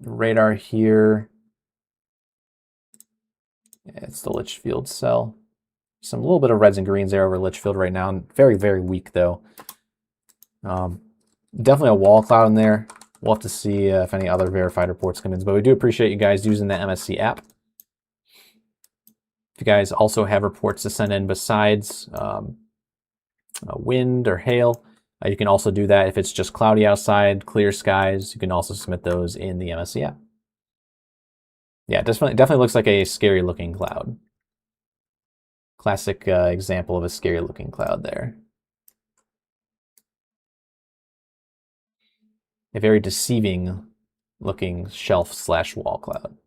radar here. It's the Litchfield cell. Some little bit of reds and greens there over Litchfield right now. Very, very weak though. Definitely a wall cloud in there. We'll have to see if any other verified reports come in. But we do appreciate you guys using the MSC app. If If you guys also have reports to send in besides wind or hail, you can also do that. If it's just cloudy outside, clear skies, you can also submit those in the MSC app. Yeah, definitely looks like a scary looking cloud. Classic example of a scary looking cloud there. A very deceiving looking shelf/wall cloud.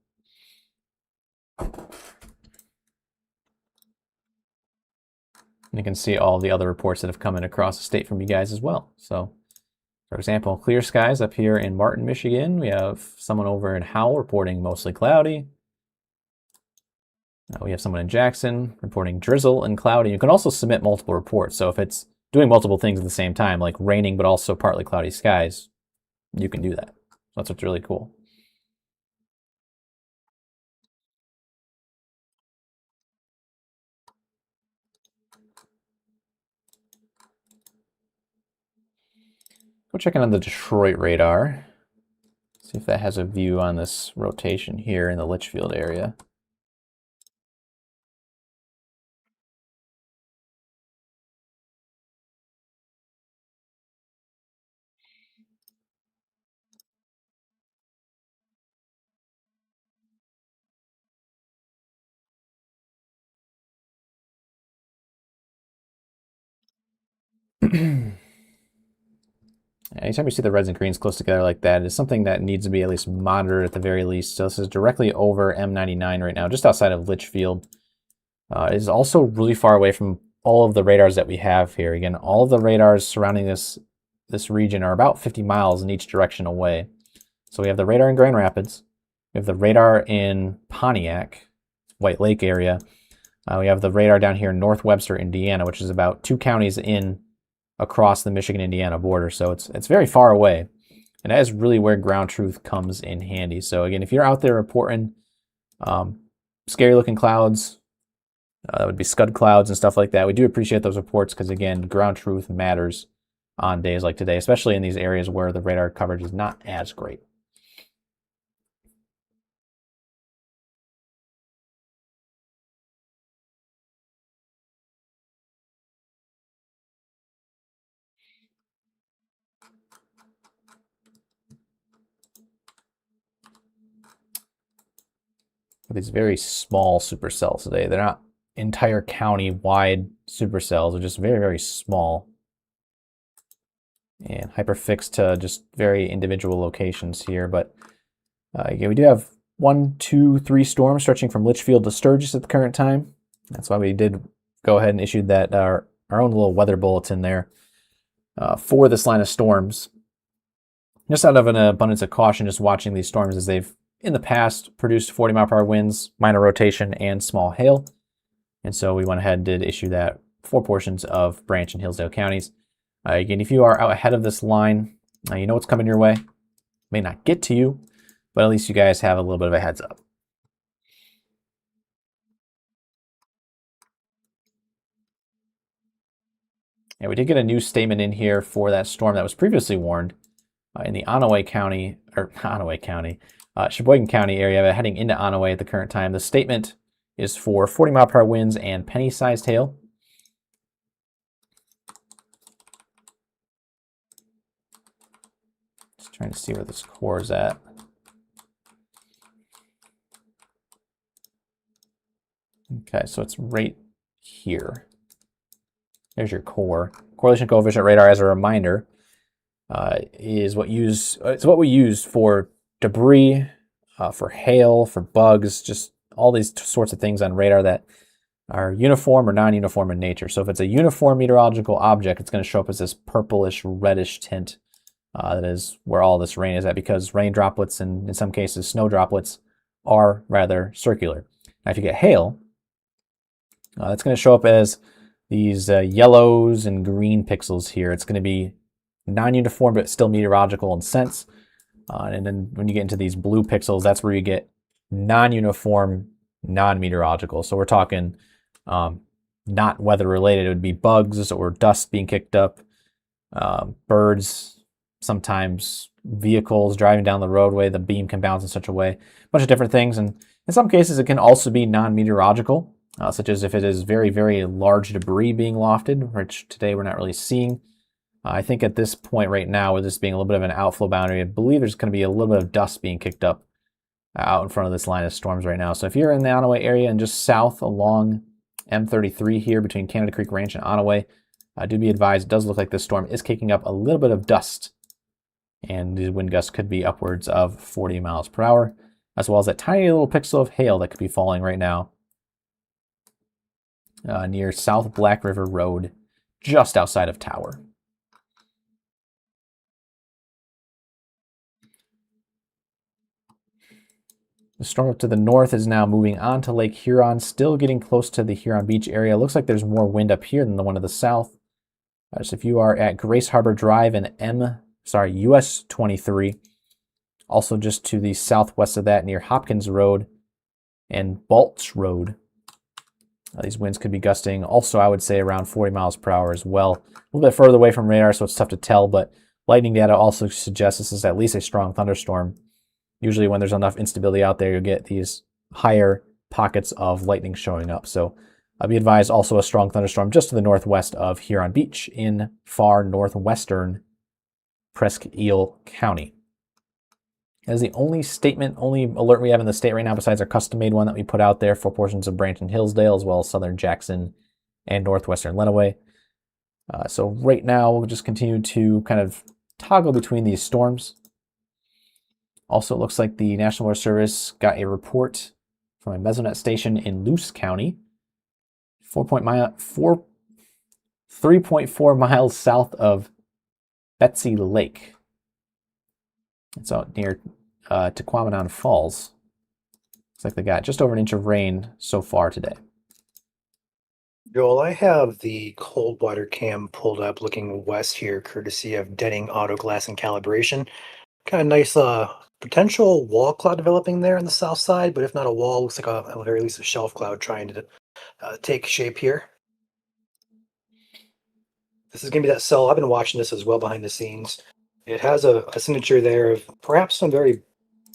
And you can see all the other reports that have come in across the state from you guys as well. So, for example, clear skies up here in Martin, Michigan. We have someone over in Howell reporting mostly cloudy. We have someone in Jackson reporting drizzle and cloudy. You can also submit multiple reports. So if it's doing multiple things at the same time, like raining but also partly cloudy skies, you can do that. That's what's really cool. Go check in on the Detroit radar. See if that has a view on this rotation here in the Litchfield area. Anytime you see the reds and greens close together like that, it's something that needs to be at least monitored at the very least. So this is directly over M99 right now, just outside of Litchfield. It is also really far away from all of the radars that we have here. Again, all of the radars surrounding this region are about 50 miles in each direction away. So we have the radar in Grand Rapids. We have the radar in Pontiac, White Lake area. We have the radar down here in North Webster, Indiana, which is about 2 counties in across the Michigan-Indiana border. So it's very far away. And that is really where ground truth comes in handy. So again, if you're out there reporting scary looking clouds, that would be scud clouds and stuff like that, we do appreciate those reports because, again, ground truth matters on days like today, especially in these areas where the radar coverage is not as great. These very small supercells today. They're not entire county-wide supercells. They're just very, very small and hyperfixed to just very individual locations here. But again, we do have 1, 2, 3 storms stretching from Litchfield to Sturgis at the current time. That's why we did go ahead and issue that our own little weather bulletin there for this line of storms. Just out of an abundance of caution, just watching these storms as they've in the past produced 40-mile-per-hour winds, minor rotation, and small hail. And so we went ahead and did issue that for portions of Branch and Hillsdale counties. Again, if you are out ahead of this line, you know what's coming your way. May not get to you, but at least you guys have a little bit of a heads up. And we did get a new statement in here for that storm that was previously warned in the Sheboygan County area, but heading into Onaway at the current time. The statement is for 40-mile-per-hour winds and penny-sized hail. Just trying to see where this core is at. Okay, so it's right here. There's your core. Correlation coefficient radar, as a reminder, is what we use for debris, for hail, for bugs, just all these sorts of things on radar that are uniform or non-uniform in nature. So if it's a uniform meteorological object, it's going to show up as this purplish, reddish tint. That is where all this rain is at, because rain droplets and in some cases snow droplets are rather circular. Now if you get hail, it's going to show up as these yellows and green pixels here. It's going to be non-uniform but still meteorological in sense. And then when you get into these blue pixels, that's where you get non-uniform, non-meteorological. So we're talking not weather related. It would be bugs or dust being kicked up, birds, sometimes vehicles driving down the roadway. The beam can bounce in such a way, a bunch of different things. And in some cases, it can also be non-meteorological. such as if it is very, very large debris being lofted, which today we're not really seeing. I think at this point right now, with this being a little bit of an outflow boundary, I believe there's going to be a little bit of dust being kicked up out in front of this line of storms right now. So if you're in the Onaway area and just south along M33 here between Canada Creek Ranch and Onaway, do be advised, it does look like this storm is kicking up a little bit of dust, and the wind gusts could be upwards of 40 miles per hour, as well as that tiny little pixel of hail that could be falling right now near South Black River Road, just outside of Tower. The storm up to the north is now moving on to Lake Huron, still getting close to the Huron Beach area. Looks like there's more wind up here than the one to the south. So if you are at Grace Harbor Drive and US 23, also just to the southwest of that near Hopkins Road and Balch Road, these winds could be gusting also, I would say, around 40 miles per hour as well. A little bit further away from radar, so it's tough to tell, but lightning data also suggests this is at least a strong thunderstorm. Usually when there's enough instability out there, you'll get these higher pockets of lightning showing up. So be advised, also a strong thunderstorm just to the northwest of Huron Beach in far northwestern Presque Isle County. That is the only alert we have in the state right now, besides our custom-made one that we put out there for portions of Branch and Hillsdale, as well as southern Jackson and northwestern Lenawee. So right now, we'll just continue to kind of toggle between these storms. Also, it looks like the National Weather Service got a report from a Mesonet station in Luce County, 3.4 miles south of Betsy Lake. It's out near Tequamanon Falls. Looks like they got just over an inch of rain so far today. Joel, I have the cold water cam pulled up looking west here, courtesy of Denning Auto Glass and Calibration. Kind of nice potential wall cloud developing there on the south side, but if not a wall, looks like at the very least a shelf cloud trying to take shape here. This is going to be that cell. I've been watching this as well behind the scenes. It has a signature there of perhaps some very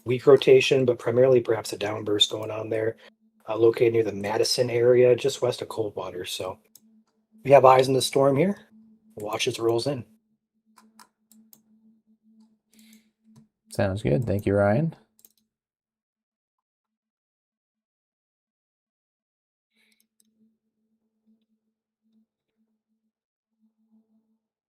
weak rotation, but primarily perhaps a downburst going on there, located near the Madison area, just west of Coldwater. So we have eyes on the storm here. Watch as it rolls in. Sounds good. Thank you, Ryan.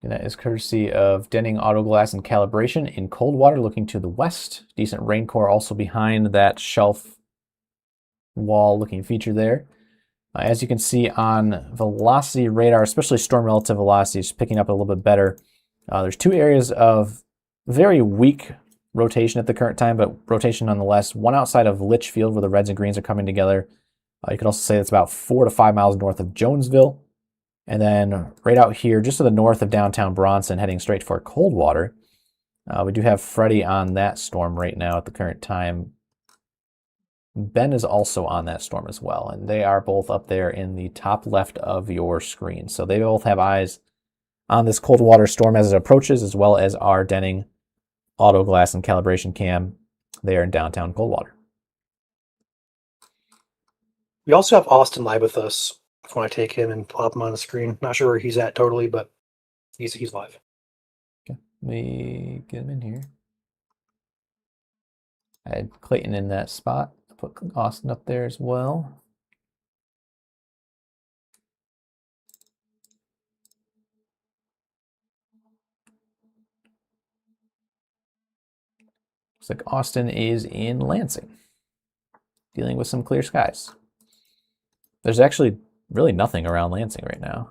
And that is courtesy of Denning Auto Glass and Calibration in Coldwater, looking to the west. Decent rain core also behind that shelf wall looking feature there. As you can see on velocity radar, especially storm relative velocity is picking up a little bit better. There's two areas of very weak rotation at the current time, but rotation nonetheless. One outside of Litchfield, where the reds and greens are coming together. You could also say it's about 4 to 5 miles north of Jonesville. And then right out here, just to the north of downtown Bronson, heading straight for Coldwater, we do have Freddie on that storm right now at the current time. Ben is also on that storm as well, and they are both up there in the top left of your screen. So they both have eyes on this Coldwater storm as it approaches, as well as our Denning Auto Glass and Calibration cam there in downtown Coldwater. We also have Austin live with us. If you want to take him and plop him on the screen. Not sure where he's at totally, but he's live. Okay, let me get him in here. I had Clayton in that spot. I put Austin up there as well. Looks like Austin is in Lansing, dealing with some clear skies. There's actually really nothing around Lansing right now.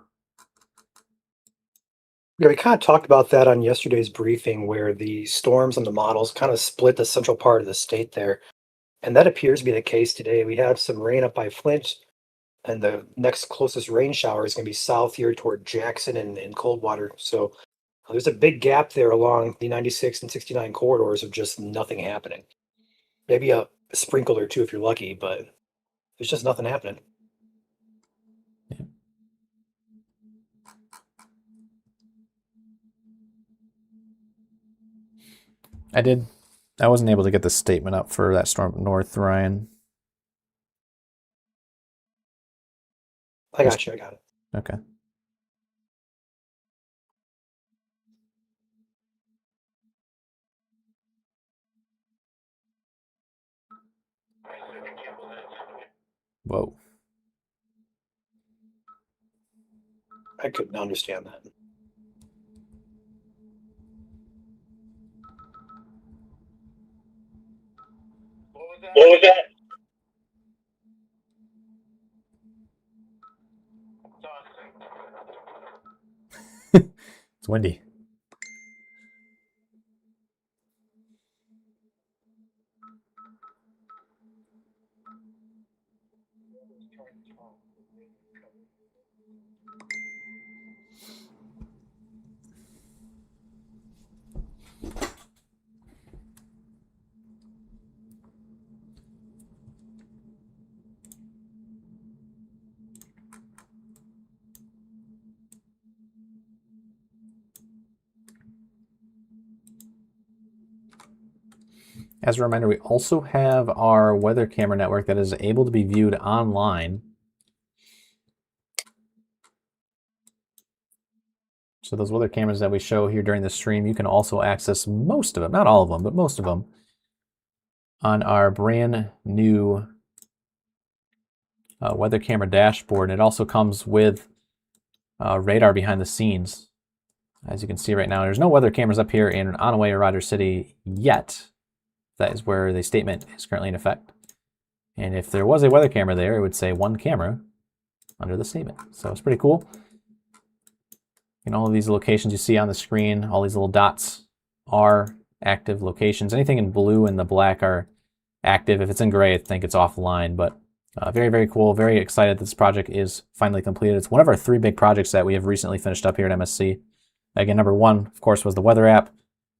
Yeah, we kind of talked about that on yesterday's briefing, where the storms and the models kind of split the central part of the state there. And that appears to be the case today. We have some rain up by Flint, and the next closest rain shower is going to be south here toward Jackson and Coldwater. So there's a big gap there along the 96 and 69 corridors of just nothing happening. Maybe a sprinkle or two if you're lucky, but there's just nothing happening. Yeah. I wasn't able to get the statement up for that storm north, Ryan. I got you. I got it. Okay. Whoa. I couldn't understand that. What was that? It's windy. As a reminder, we also have our weather camera network that is able to be viewed online. So those weather cameras that we show here during the stream, you can also access most of them, not all of them, but most of them, on our brand new weather camera dashboard. And it also comes with radar behind the scenes. As you can see right now, there's no weather cameras up here in Onaway or Rogers City yet. That is where the statement is currently in effect. And if there was a weather camera there, it would say one camera under the statement. So it's pretty cool. And all of these locations you see on the screen, all these little dots are active locations. Anything in blue and the black are active. If it's in gray, I think it's offline. But very, very cool. Very excited that this project is finally completed. It's one of our 3 big projects that we have recently finished up here at MSC. Again, number 1, of course, was the weather app.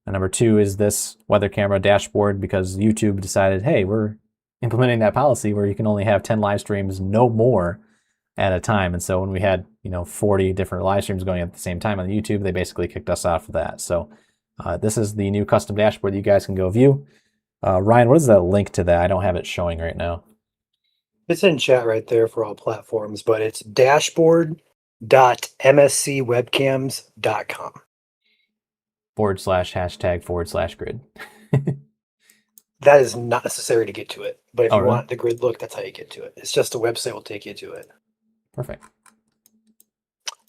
And number 2 is this weather camera dashboard, because YouTube decided, hey, we're implementing that policy where you can only have 10 live streams, no more, at a time. And so when we had 40 different live streams going at the same time on YouTube, they basically kicked us off of that. So this is the new custom dashboard that you guys can go view. Ryan, what is the link to that? I don't have it showing right now. It's in chat right there for all platforms, but it's dashboard.mscwebcams.com. /# /grid. That is not necessary to get to it, but if you really? want the grid look, that's how you get to it. It's just a website will take you to it. Perfect.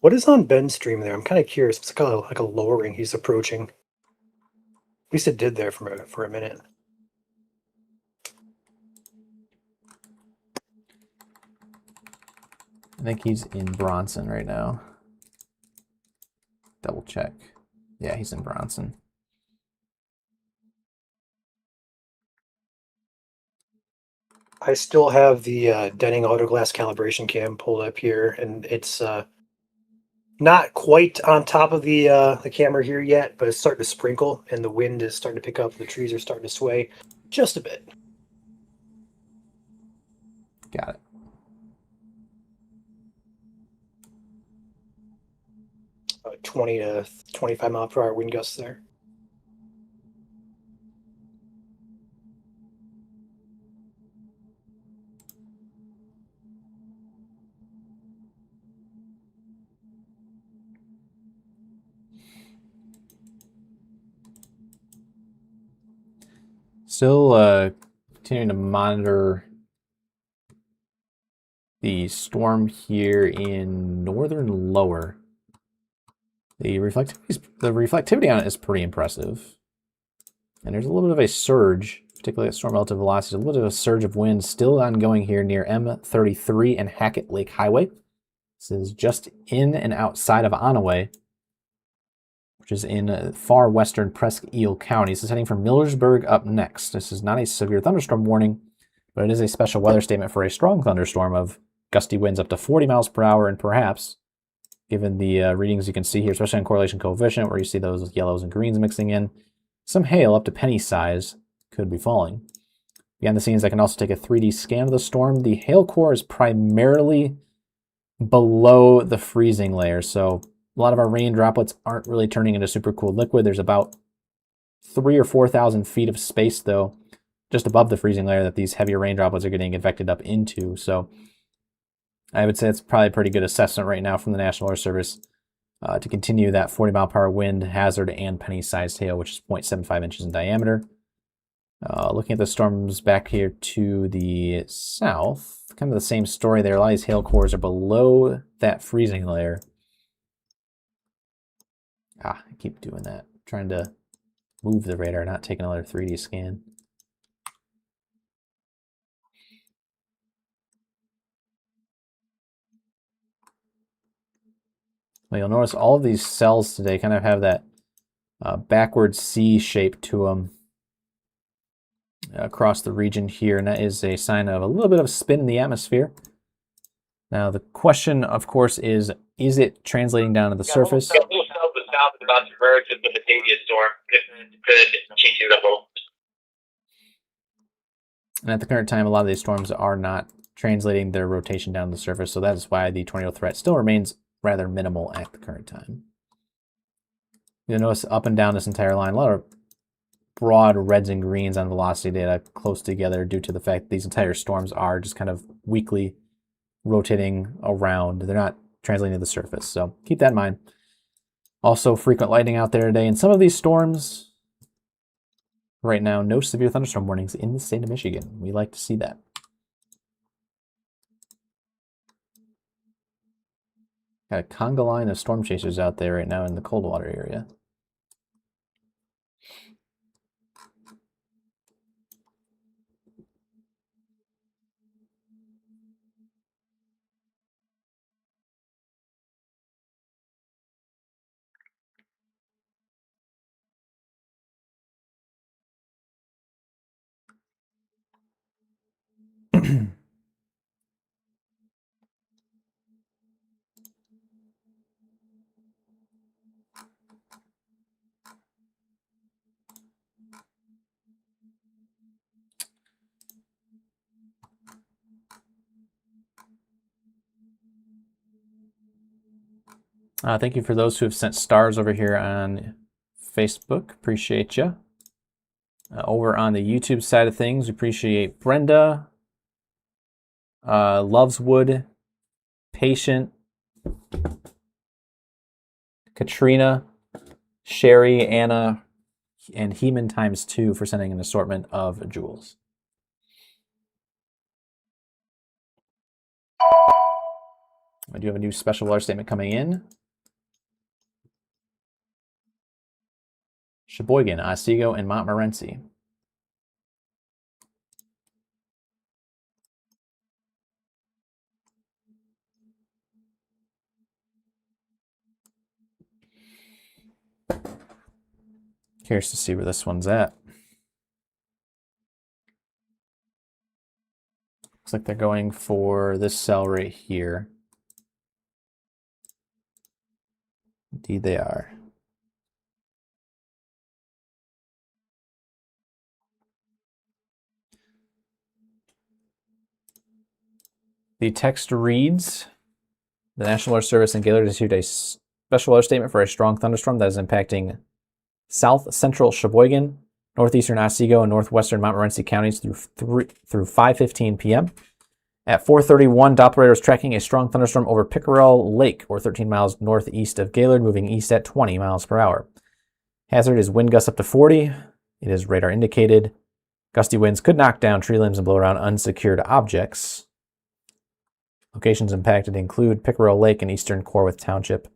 What is on Ben's stream there? I'm kind of curious. It's kind of like a lowering he's approaching. At least it did there for a minute. I think he's in Bronson right now. Double check. Yeah, he's in Bronson. I still have the Denning Autoglass calibration cam pulled up here, and it's not quite on top of the camera here yet, but it's starting to sprinkle, and the wind is starting to pick up. The trees are starting to sway just a bit. Got it. About 20 to 25 mile per hour wind gusts there. Still continuing to monitor the storm here in northern lower. The reflectivity on it is pretty impressive. And there's a little bit of a surge, particularly at storm relative velocity, a little bit of a surge of wind still ongoing here near M33 and Hackett Lake Highway. This is just in and outside of Onaway, which is in far western Presque Isle County. This is heading from Millersburg up next. This is not a severe thunderstorm warning, but it is a special weather statement for a strong thunderstorm of gusty winds up to 40 miles per hour, and perhaps, given the readings you can see here, especially on correlation coefficient, where you see those yellows and greens mixing in, some hail up to penny size could be falling. Behind the scenes, I can also take a 3D scan of the storm. The hail core is primarily below the freezing layer, so a lot of our rain droplets aren't really turning into super cooled liquid. There's about 3,000 or 4,000 feet of space, though, just above the freezing layer that these heavier rain droplets are getting convected up into. So I would say it's probably a pretty good assessment right now from the National Weather Service to continue that 40-mile-per-hour wind hazard and penny-sized hail, which is 0.75 inches in diameter. Looking at the storms back here to the south, kind of the same story there. A lot of these hail cores are below that freezing layer. I keep doing that. Trying to move the radar, not take another 3D scan. Well, you'll notice all of these cells today kind of have that backward C shape to them across the region here, and that is a sign of a little bit of spin in the atmosphere. Now, the question, of course, is it translating down to the surface? A little south of south is about to merge with the Batavia storm. Could change it up a little. And at the current time, a lot of these storms are not translating their rotation down to the surface, so that is why the tornado threat still remains rather minimal at the current time. You'll notice up and down this entire line, a lot of broad reds and greens on velocity data close together due to the fact that these entire storms are just kind of weakly rotating around. They're not translating to the surface, so keep that in mind. Also, frequent lightning out there today. In some of these storms, right now, no severe thunderstorm warnings in the state of Michigan. We like to see that. Got a conga line of storm chasers out there right now in the Coldwater area. Thank you for those who have sent stars over here on Facebook. Appreciate you. Over on the YouTube side of things, we appreciate Brenda, Loveswood, Patient, Katrina, Sherry, Anna, and Heman ×2 for sending an assortment of jewels. I do have a new special weather statement coming in. Sheboygan, Otsego, and Montmorency. Curious to see where this one's at. Looks like they're going for this cell right here. Indeed they are. The text reads, the National Weather Service in Gaylord issued a special weather statement for a strong thunderstorm that is impacting south central Sheboygan, northeastern Otsego, and northwestern Montmorency counties through 5:15 p.m. At 4:31, Doppler radar is tracking a strong thunderstorm over Pickerel Lake, or 13 miles northeast of Gaylord, moving east at 20 miles per hour. Hazard is wind gusts up to 40. It is radar indicated. Gusty winds could knock down tree limbs and blow around unsecured objects. Locations impacted include Pickerel Lake and eastern Corwith Township.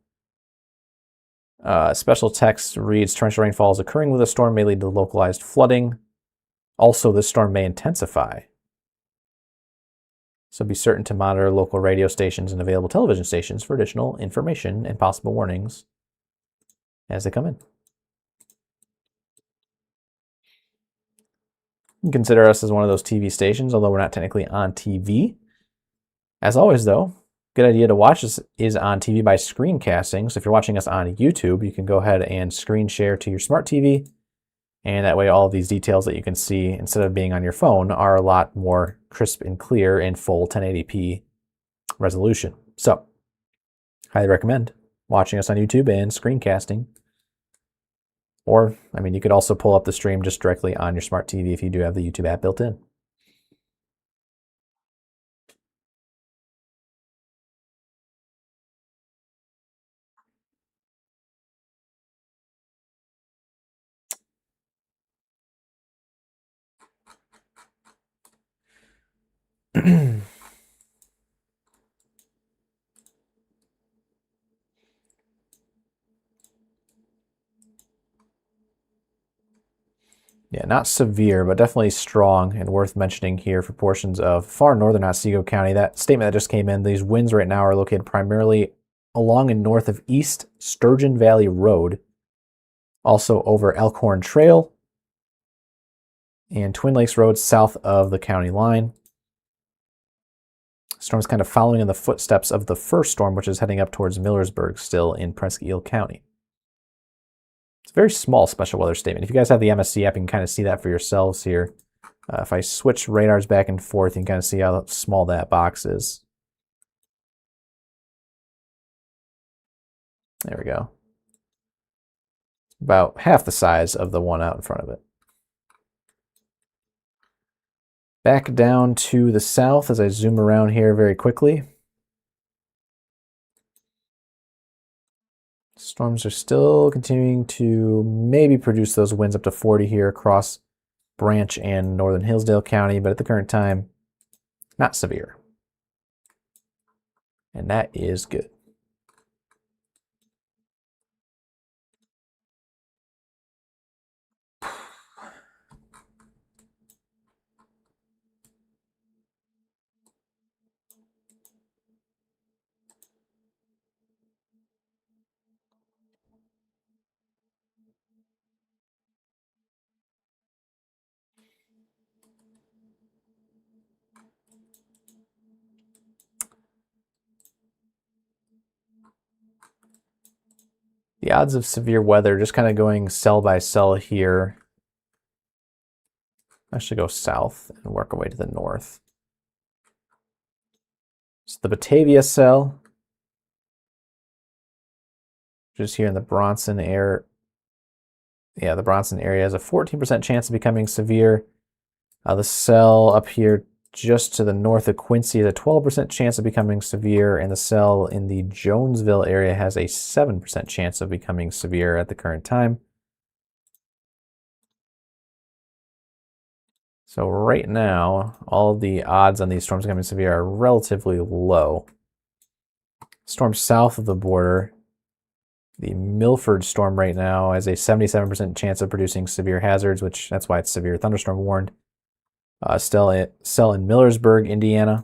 Special text reads, torrential rainfall is occurring with a storm may lead to localized flooding. Also, this storm may intensify. So be certain to monitor local radio stations and available television stations for additional information and possible warnings as they come in. You can consider us as one of those TV stations, although we're not technically on TV. As always, though, good idea to watch this is on TV by screencasting. So if you're watching us on YouTube, you can go ahead and screen share to your smart TV. And that way all of these details that you can see, instead of being on your phone, are a lot more crisp and clear in full 1080p resolution. So, highly recommend watching us on YouTube and screencasting. Or, I mean, you could also pull up the stream just directly on your smart TV if you do have the YouTube app built in. Yeah, not severe, but definitely strong and worth mentioning here for portions of far northern Otsego County. That statement that just came in, these winds right now are located primarily along and north of East Sturgeon Valley Road, also over Elkhorn Trail and Twin Lakes Road south of the county line. Storm's kind of following in the footsteps of the first storm, which is heading up towards Millersburg, still in Presque Isle County. It's a very small special weather statement. If you guys have the MSC app, you can kind of see that for yourselves here. If I switch radars back and forth, you can kind of see how small that box is. There we go. About half the size of the one out in front of it. Back down to the south as I zoom around here very quickly. Storms are still continuing to maybe produce those winds up to 40 here across Branch and northern Hillsdale County, but at the current time, not severe. And that is good. The odds of severe weather, just kind of going cell by cell here. I should go south and work our way to the north. So the Batavia cell, just here in the Bronson area. Yeah, the Bronson area has a 14% chance of becoming severe. The cell up here just to the north of Quincy has a 12% chance of becoming severe, and the cell in the Jonesville area has a 7% chance of becoming severe at the current time. So right now, all the odds on these storms becoming severe are relatively low. Storm south of the border, the Milford storm right now has a 77% chance of producing severe hazards, which that's why it's severe thunderstorm warned. Cell in Millersburg, Indiana,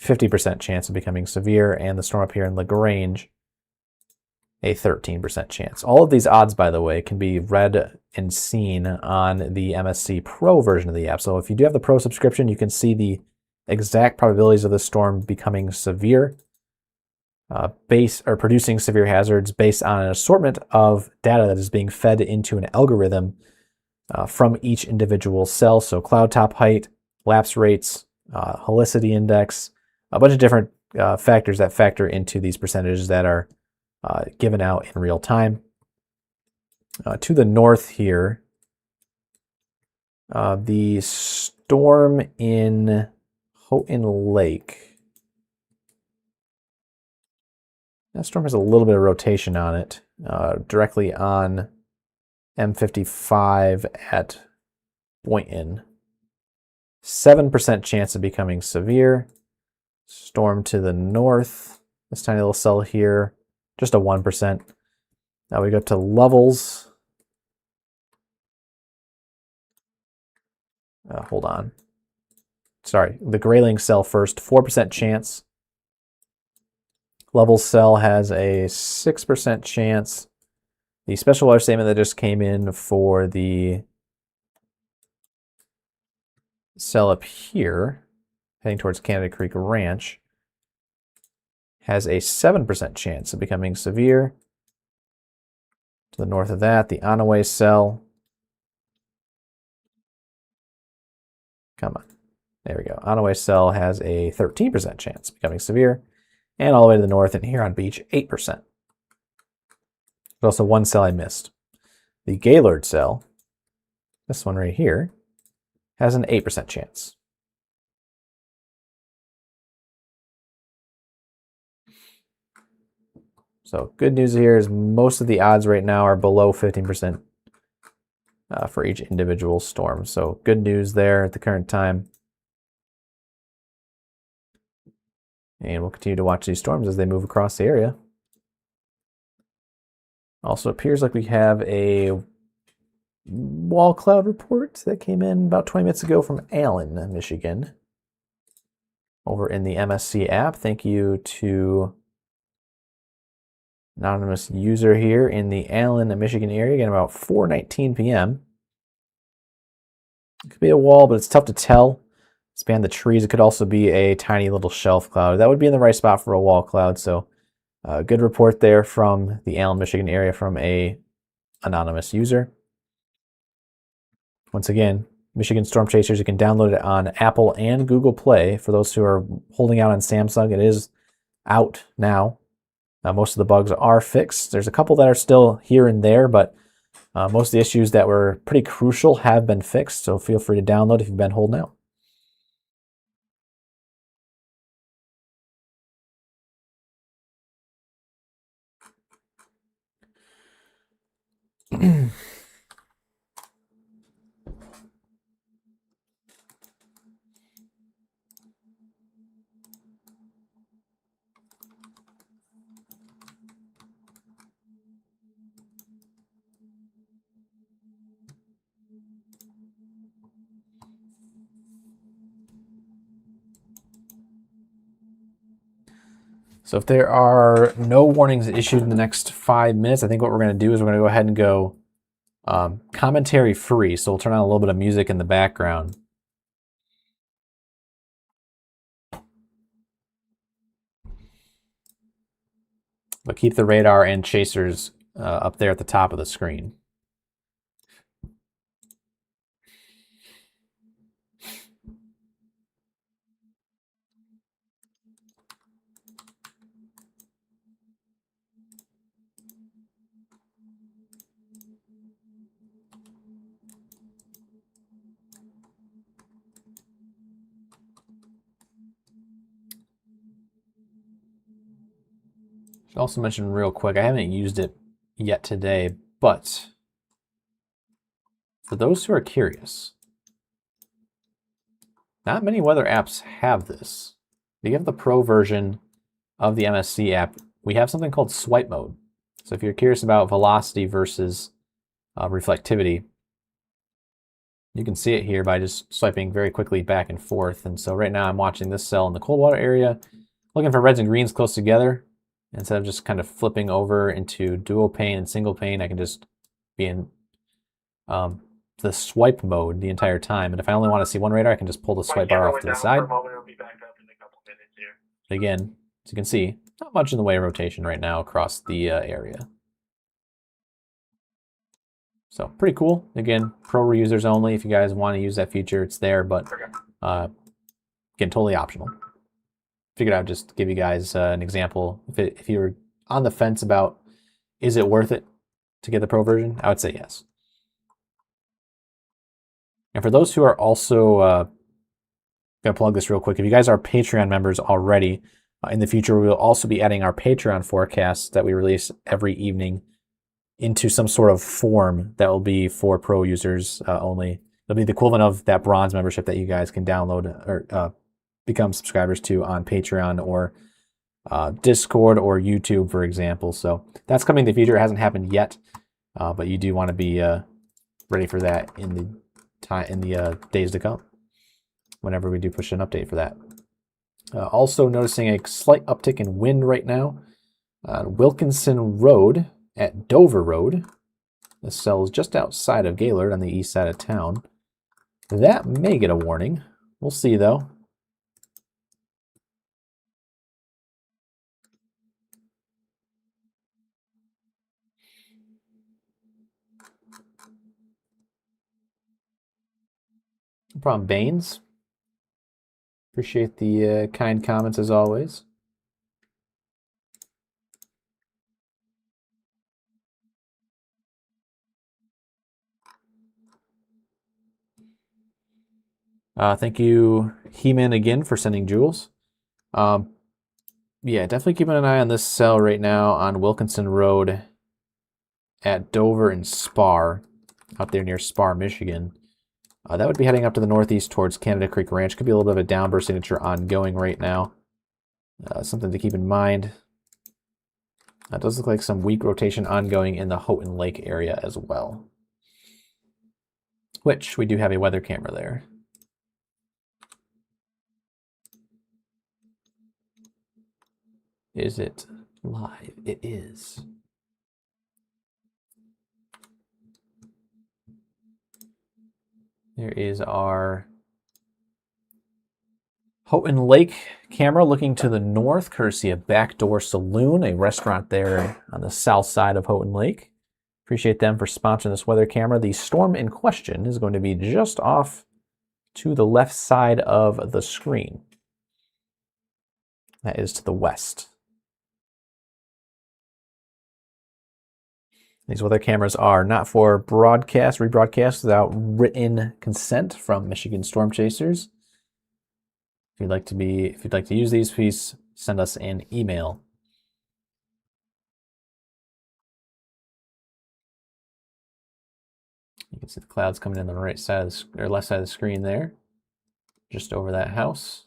50% chance of becoming severe, and the storm up here in LaGrange, a 13% chance. All of these odds, by the way, can be read and seen on the MSC Pro version of the app. So if you do have the Pro subscription, you can see the exact probabilities of the storm becoming severe, producing severe hazards based on an assortment of data that is being fed into an algorithm from each individual cell. So cloud top height, lapse rates, helicity index, a bunch of different factors that factor into these percentages that are given out in real time. To the north here, the storm in Houghton Lake. That storm has a little bit of rotation on it, directly on M55 at Boynton. 7% chance of becoming severe. Storm to the north, this tiny little cell here, just a 1%. Now we go to Lovell's. Hold on. Sorry, the Grayling cell first, 4% chance. Lovell's cell has a 6% chance. The special weather statement that just came in for the cell up here, heading towards Canada Creek Ranch, has a 7% chance of becoming severe. To the north of that, the Onaway cell. Come on. There we go. Onaway cell has a 13% chance of becoming severe. And all the way to the north in Huron Beach, 8%. There's also one cell I missed. The Gaylord cell, this one right here, has an 8% chance. So good news here is most of the odds right now are below 15% for each individual storm. So good news there at the current time. And we'll continue to watch these storms as they move across the area. Also appears like we have a wall cloud report that came in about 20 minutes ago from Allen, Michigan, over in the MSC app. Thank you to anonymous user here in the Allen, Michigan area, again about 4:19 p.m. It could be a wall, but it's tough to tell. Span the trees. It could also be a tiny little shelf cloud. That would be in the right spot for a wall cloud. So good report there from the Allen, Michigan area from a anonymous user. Once again, Michigan Storm Chasers, you can download it on Apple and Google Play. For those who are holding out on Samsung, it is out now. Most of the bugs are fixed. There's a couple that are still here and there, but most of the issues that were pretty crucial have been fixed. So feel free to download if you've been holding out. So if there are no warnings issued in the next 5 minutes, I think what we're going to do is we're going to go ahead and go commentary free. So we'll turn on a little bit of music in the background. But keep the radar and chasers up there at the top of the screen. Should also mention real quick, I haven't used it yet today, but for those who are curious, not many weather apps have this. If you have the Pro version of the MSC app, we have something called swipe mode. So if you're curious about velocity versus reflectivity, you can see it here by just swiping very quickly back and forth. And so right now I'm watching this cell in the cold water area, looking for reds and greens close together. Instead of just kind of flipping over into dual pane and single pane, I can just be in the swipe mode the entire time. And if I only want to see one radar, I can just pull the swipe bar off to the side. Again, as you can see, not much in the way of rotation right now across the area. So pretty cool. Again, pro users only. If you guys want to use that feature, it's there, but again, totally optional. Figured I'd just give you guys an example. If you were on the fence about is it worth it to get the Pro version, I would say yes. And for those who are also gonna plug this real quick, if you guys are Patreon members already, in the future we will also be adding our Patreon forecasts that we release every evening into some sort of form that will be for Pro users only. It'll be the equivalent of that bronze membership that you guys can download or become subscribers to on Patreon or Discord or YouTube, for example. So that's coming in the future. It hasn't happened yet, but you do want to be ready for that in the days to come, whenever we do push an update for that. Also noticing a slight uptick in wind right now. Wilkinson Road at Dover Road. This cell is just outside of Gaylord on the east side of town. That may get a warning. We'll see though. No problem, Baines. Appreciate the kind comments as always. Thank you, He-Man, again for sending jewels. Yeah, definitely keeping an eye on this cell right now on Wilkinson Road at Dover and Spar, out there near Spar, Michigan. That would be heading up to the northeast towards Canada Creek Ranch. Could be a little bit of a downburst signature ongoing right now. Something to keep in mind. It does look like some weak rotation ongoing in the Houghton Lake area as well. Which we do have a weather camera there. Is it live? It is. There is our Houghton Lake camera looking to the north, courtesy of Backdoor Saloon, a restaurant there on the south side of Houghton Lake. Appreciate them for sponsoring this weather camera. The storm in question is going to be just off to the left side of the screen. That is to the west. These weather cameras are not for rebroadcast without written consent from Michigan Storm Chasers. If you'd like to use these, please send us an email. You can see the clouds coming in the right side of the, or left side of the screen there, just over that house.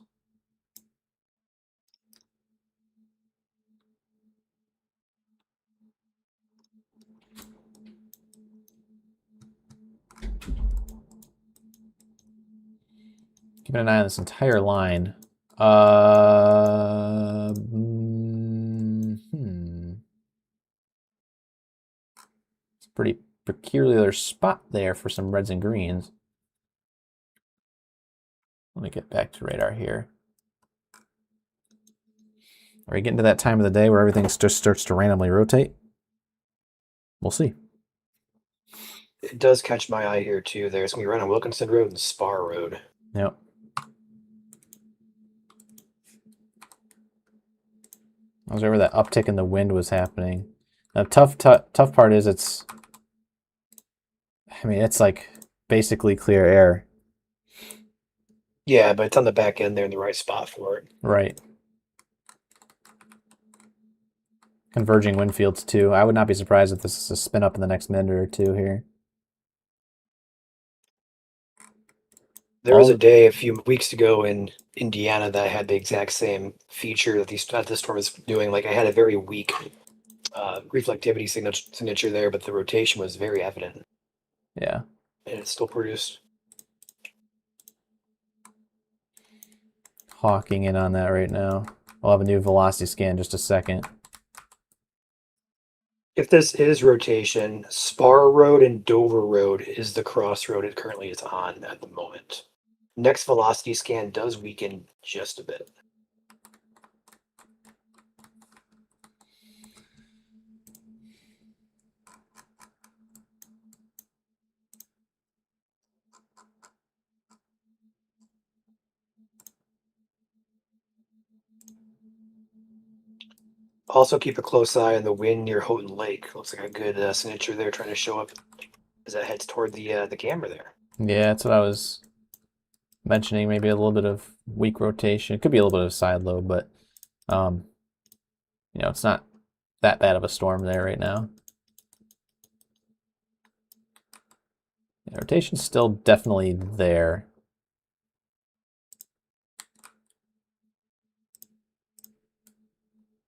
Keeping an eye on this entire line. It's a pretty peculiar spot there for some reds and greens. Let me get back to radar here. Are we getting to that time of the day where everything just starts to randomly rotate? We'll see. It does catch my eye here too. There's going to be right on Wilkinson Road and Spar Road. Yep. I was where that uptick in the wind was happening. The tough part is it's like basically clear air. Yeah, but it's on the back end there in the right spot for it. Right. Converging wind fields too. I would not be surprised if this is a spin up in the next minute or two here. There was a day a few weeks ago in Indiana that had the exact same feature that this storm is doing. Like I had a very weak reflectivity signature there, but the rotation was very evident. Yeah. And it still produced. Hawking in on that right now. We'll have a new velocity scan in just a second. If this is rotation, Spar Road and Dover Road is the crossroad it currently is on at the moment. Next velocity scan does weaken just a bit. Also keep a close eye on the wind near Houghton Lake. Looks like a good signature there trying to show up as it heads toward the camera there. Yeah, that's what I was mentioning. Maybe a little bit of weak rotation. It could be a little bit of side load, but it's not that bad of a storm there right now. Yeah, rotation's still definitely there.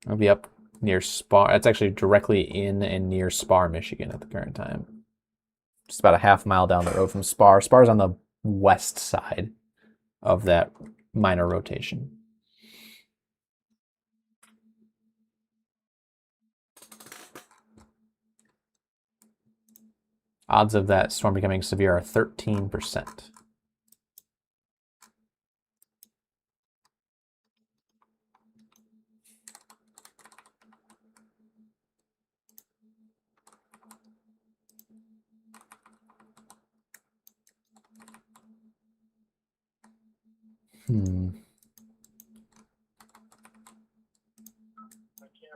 I'll be up near Spar. It's actually directly in and near Spar, Michigan at the current time. Just about a half mile down the road from Spar. Spar's on the west side of that minor rotation. Odds of that storm becoming severe are 13%.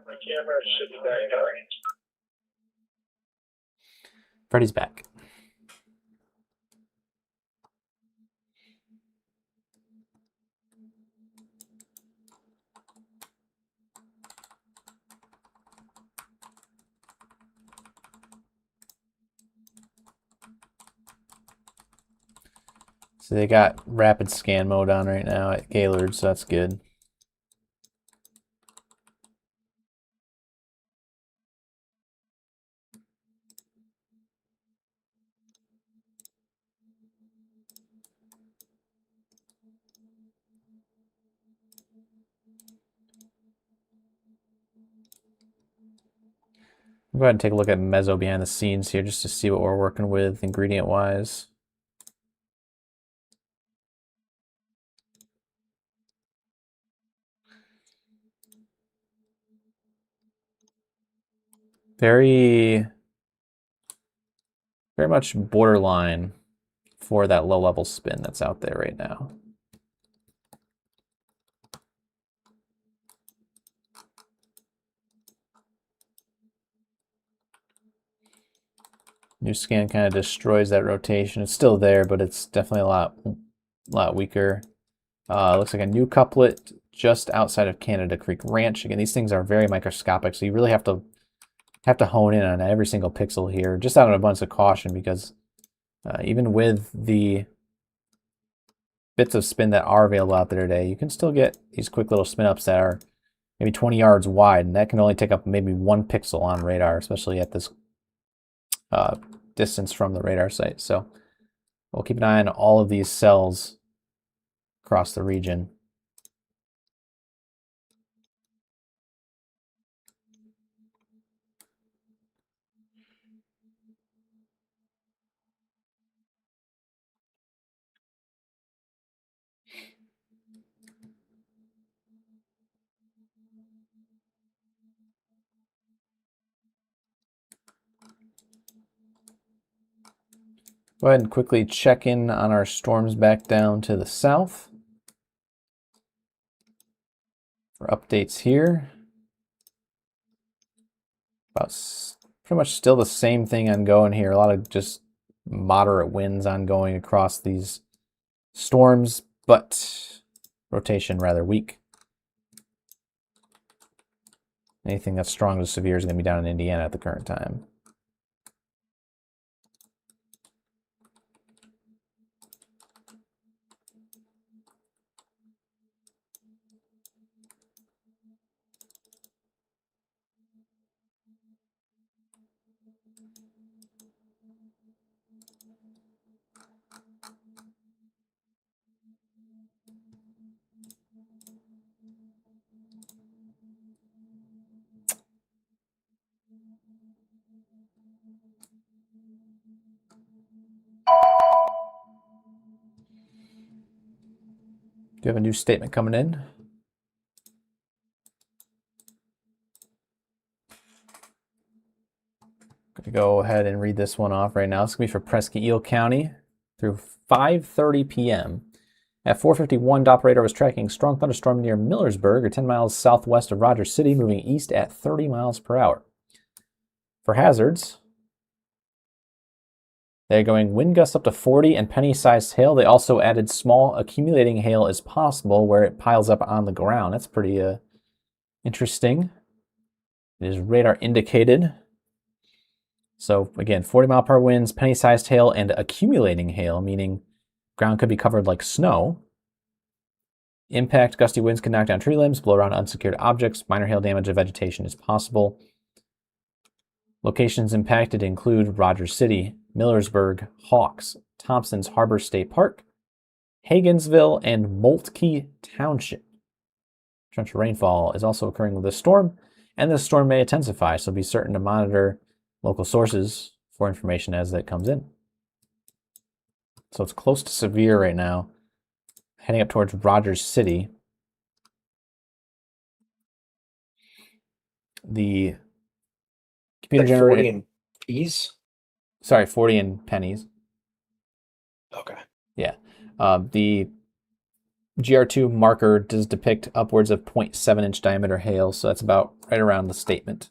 My camera should be back on. Freddie's back. So they got rapid scan mode on right now at Gaylord, so that's good. Go ahead and take a look at Mezzo behind the scenes here just to see what we're working with ingredient-wise. Very much borderline for that low-level spin that's out there right now. New scan kind of destroys that rotation. It's still there, but it's definitely a lot weaker. Looks like a new couplet just outside of Canada Creek Ranch. Again, these things are very microscopic, so you really have to hone in on every single pixel here, just out of an abundance of caution, because even with the bits of spin that are available out there today, you can still get these quick little spin ups that are maybe 20 yards wide, and that can only take up maybe 1 pixel on radar, especially at this distance from the radar site. So we'll keep an eye on all of these cells across the region. Go ahead and quickly check in on our storms back down to the south for updates here. About pretty much still the same thing ongoing here. A lot of just moderate winds ongoing across these storms, but rotation rather weak. Anything that's strong to severe is going to be down in Indiana at the current time. Do you have a new statement coming in? Going to go ahead and read this one off right now. It's going to be for Presque Isle County through 5:30 p.m. At 4:51, DOP radar was tracking strong thunderstorm near Millersburg, or 10 miles southwest of Rogers City, moving east at 30 miles per hour. For hazards, they're going wind gusts up to 40 and penny-sized hail. They also added small accumulating hail as possible where it piles up on the ground. That's pretty interesting. It is radar indicated. So again, 40-mile-per-hour winds, penny-sized hail, and accumulating hail, meaning ground could be covered like snow. Impact, gusty winds can knock down tree limbs, blow around unsecured objects. Minor hail damage to vegetation is possible. Locations impacted include Rogers City, Millersburg, Hawks, Thompson's Harbor State Park, Hagensville, and Moltke Township. Torrential rainfall is also occurring with this storm, and this storm may intensify, so be certain to monitor local sources for information as that comes in. So it's close to severe right now, heading up towards Rogers City. The computer Like generated 40 in P's? Sorry, 40 in pennies. Okay. Yeah. The GR2 marker does depict upwards of 0.7 inch diameter hail, so that's about right around the statement.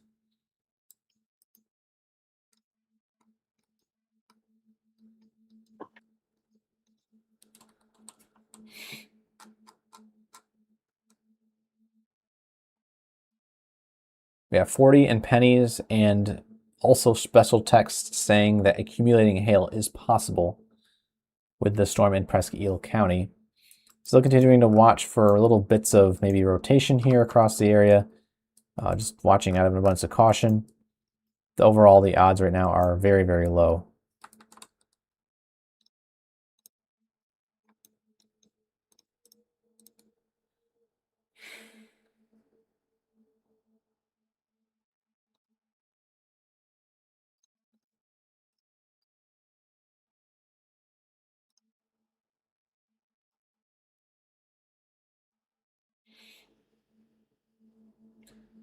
We have 40 in pennies and also special text saying that accumulating hail is possible with the storm in Presque Isle County. Still continuing to watch for little bits of maybe rotation here across the area. Just watching out of an abundance of caution. Overall, the odds right now are very, very low.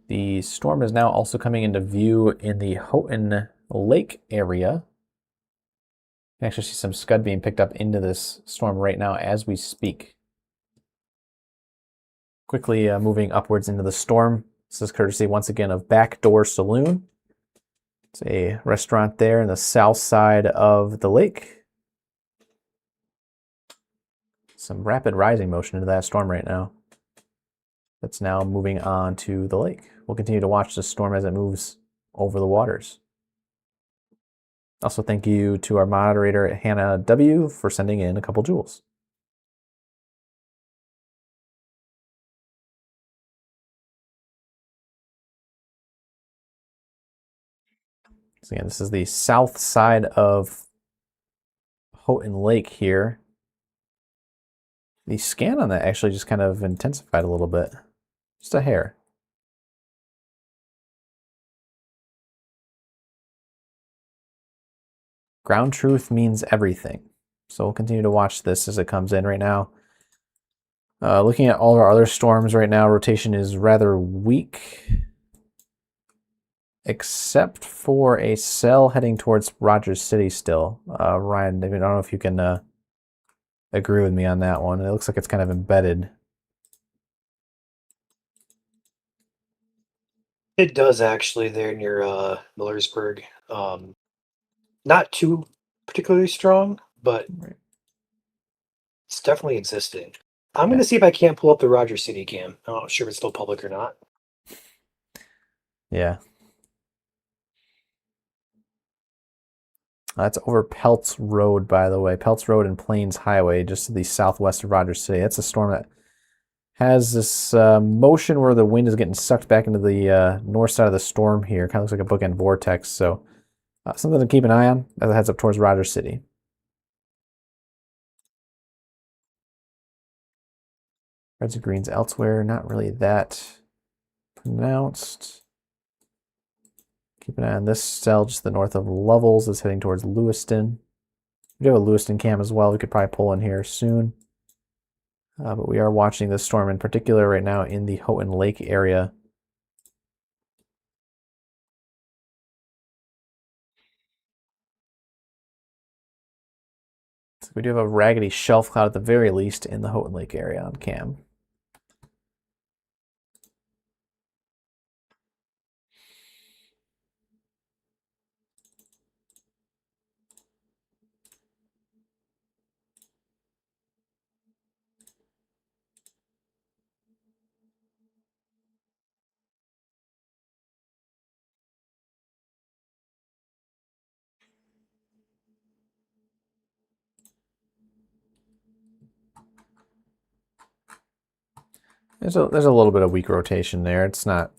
The storm is now also coming into view in the Houghton Lake area. You can actually see some scud being picked up into this storm right now as we speak. Quickly moving upwards into the storm. This is courtesy once again of Backdoor Saloon. It's a restaurant there in the south side of the lake. Some rapid rising motion into that storm right now. That's now moving on to the lake. We'll continue to watch this storm as it moves over the waters. Also, thank you to our moderator, Hannah W., for sending in a couple joules. So again, this is the south side of Houghton Lake here. The scan on that actually just kind of intensified a little bit. Just a hair. Ground truth means everything. So we'll continue to watch this as it comes in right now. Looking at all of our other storms right now, rotation is rather weak. Except for a cell heading towards Rogers City still. Ryan, I don't know if you can agree with me on that one. It looks like it's kind of embedded. It does actually there near Millersburg. Not too particularly strong, but it's definitely existing. I'm going to see if I can't pull up the Rogers City cam. I'm not sure if it's still public or not. Yeah. That's over Peltz Road, by the way. Peltz Road and Plains Highway, just to the southwest of Rogers City. That's a storm that has this motion where the wind is getting sucked back into the north side of the storm here. Kind of looks like a bookend vortex. So something to keep an eye on as it heads up towards Rogers City. Reds and greens elsewhere, not really that pronounced. Keep an eye on this cell just the north of Lovells. It's heading towards Lewiston. We do have a Lewiston cam as well. We could probably pull in here soon. But we are watching this storm in particular right now in the Houghton Lake area. So we do have a raggedy shelf cloud at the very least in the Houghton Lake area on cam. There's a little bit of weak rotation there. It's not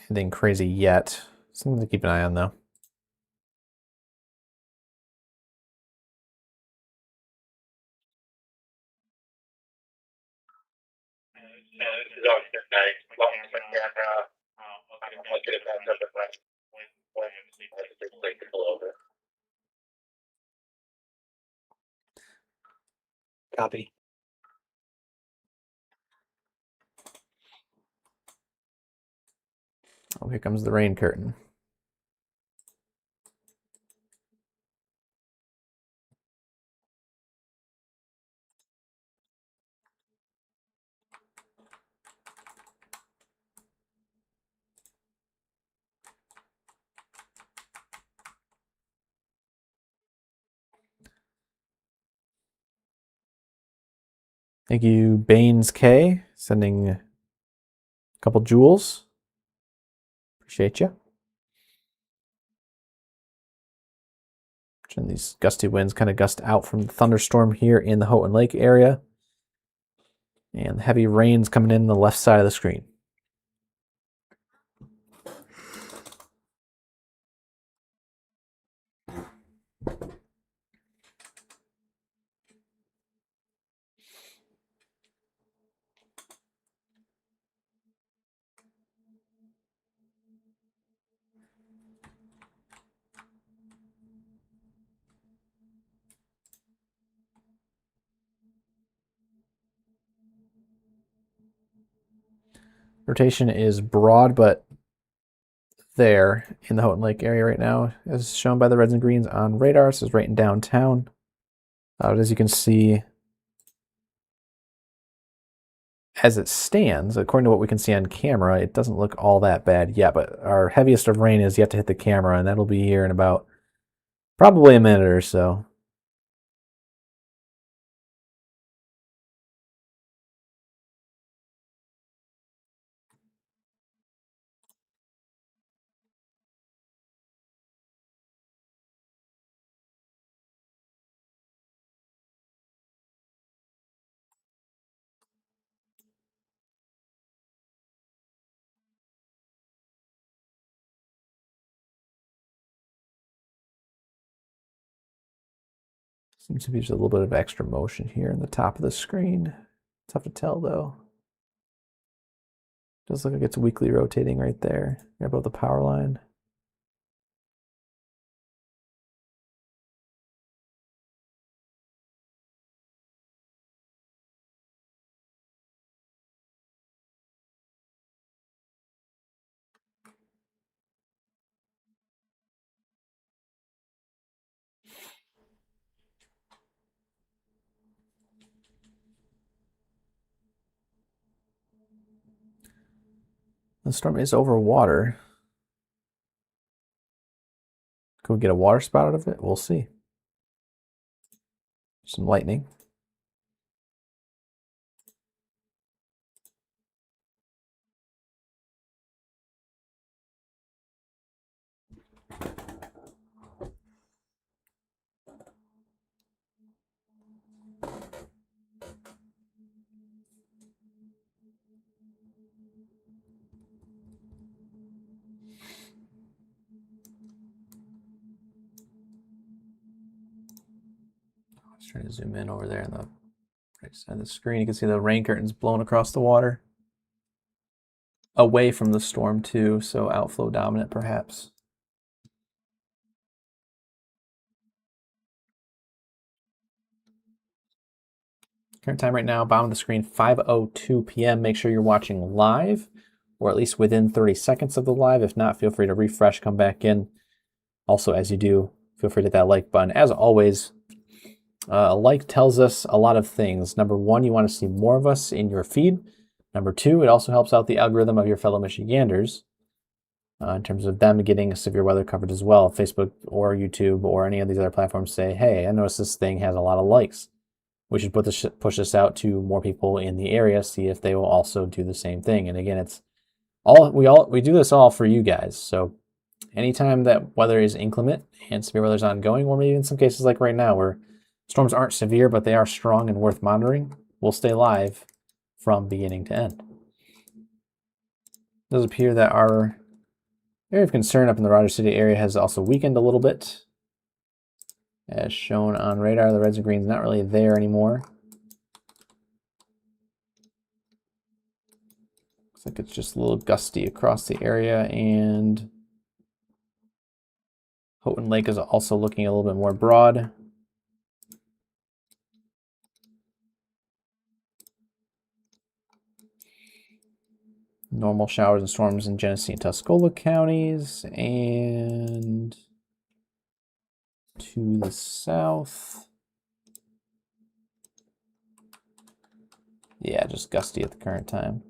anything crazy yet. Something to keep an eye on though. This is always good night. Welcome to my camera. I'll get it back up and running when it's like to pull over. Copy. Oh, here comes the rain curtain. Thank you, Baines K, sending a couple joules. Appreciate you. And these gusty winds kind of gust out from the thunderstorm here in the Houghton Lake area. And the heavy rains coming in the left side of the screen. Rotation is broad, but there in the Houghton Lake area right now, as shown by the reds and greens on radar. This is right in downtown. As you can see, as it stands, according to what we can see on camera, it doesn't look all that bad yet, but our heaviest of rain is yet to hit the camera, and that'll be here in about probably a minute or so. Seems to be just a little bit of extra motion here in the top of the screen. Tough to tell though. Does look like it's weakly rotating right there, right above the power line. The storm is over water. Can we get a water spout out of it? We'll see. Some lightning. Just trying to zoom in over there on the right side of the screen. You can see the rain curtains blowing across the water. Away from the storm too, so outflow dominant perhaps. Current time right now, bottom of the screen, 5:02 p.m. Make sure you're watching live, or at least within 30 seconds of the live. If not, feel free to refresh, come back in. Also, as you do, feel free to hit that like button. As always, a like tells us a lot of things. Number one, you want to see more of us in your feed. Number two, it also helps out the algorithm of your fellow Michiganders in terms of them getting severe weather coverage as well. Facebook or YouTube or any of these other platforms say, hey, I noticed this thing has a lot of likes. We should push this out to more people in the area, see if they will also do the same thing. And again, it's we do this all for you guys. So anytime that weather is inclement and severe weather is ongoing, or maybe in some cases like right now where storms aren't severe but they are strong and worth monitoring, we'll stay live from beginning to end. It does appear that our area of concern up in the Rogers City area has also weakened a little bit. As shown on radar, the reds and greens not really there anymore. Looks like it's just a little gusty across the area, and Houghton Lake is also looking a little bit more broad. Normal showers and storms in Genesee and Tuscola counties, and to the south. Yeah, just gusty at the current time.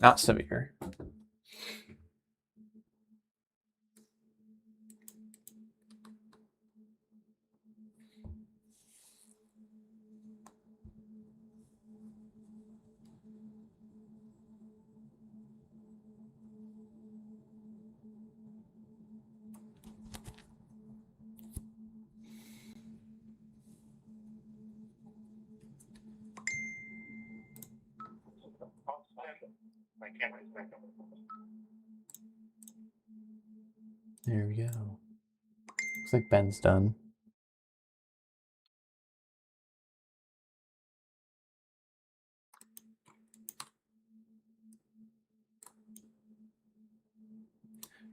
Not severe. My camera is back up. There we go. Looks like Ben's done.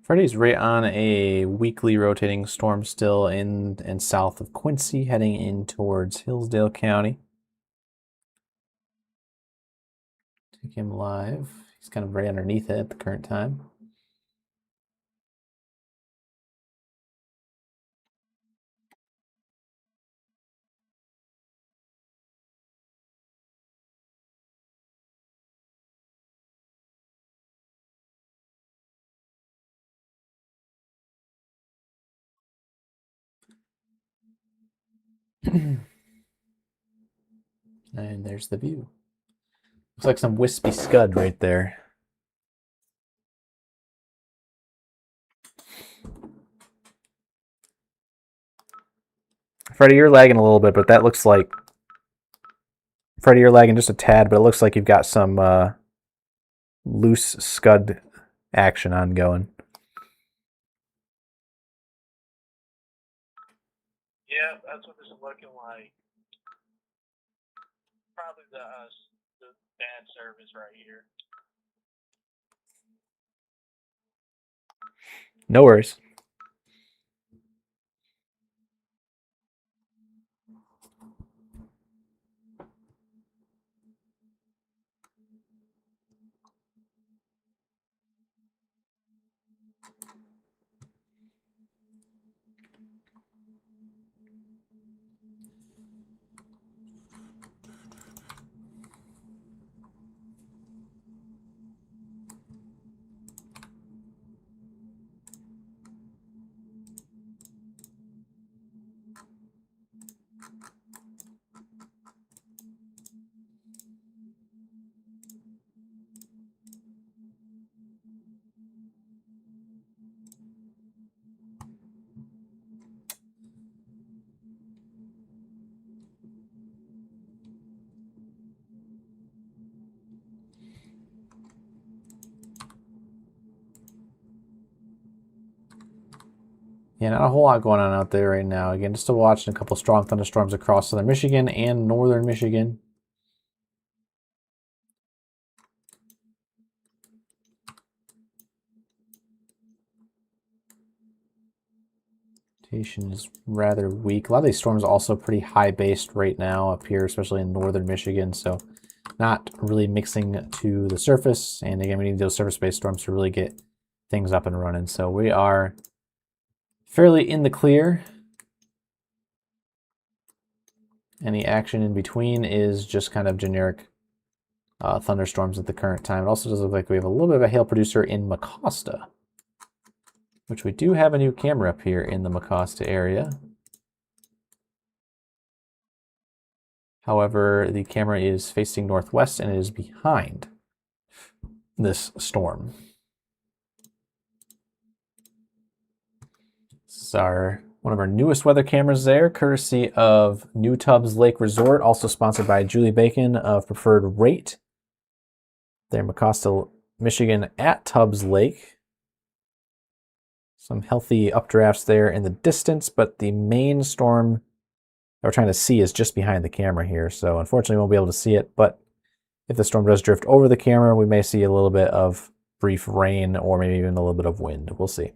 Freddy's right on a weakly rotating storm still in and south of Quincy, heading in towards Hillsdale County. Take him live. He's kind of right underneath it at the current time. And there's the view. Looks like some wispy scud right there. Freddie, you're lagging a little bit, but that looks like... Freddie, you're lagging just a tad, but it looks like you've got some loose scud action ongoing. Yeah, that's what this is looking like. Probably the bad service right here. No worries. Yeah, not a whole lot going on out there right now. Again, just to watch a couple strong thunderstorms across southern Michigan and northern Michigan. Vegetation is rather weak. A lot of these storms are also pretty high based right now up here, especially in northern Michigan. So not really mixing to the surface. And again, we need those surface-based storms to really get things up and running. So we are fairly in the clear. Any action in between is just kind of generic thunderstorms at the current time. It also does look like we have a little bit of a hail producer in Mecosta, which we do have a new camera up here in the Mecosta area. However, the camera is facing northwest and it is behind this storm. This is one of our newest weather cameras there, courtesy of New Tubbs Lake Resort, also sponsored by Julie Bacon of Preferred Rate. There in Mecosta, Michigan at Tubbs Lake. Some healthy updrafts there in the distance, but the main storm that we're trying to see is just behind the camera here. So unfortunately, we won't be able to see it, but if the storm does drift over the camera, we may see a little bit of brief rain or maybe even a little bit of wind. We'll see.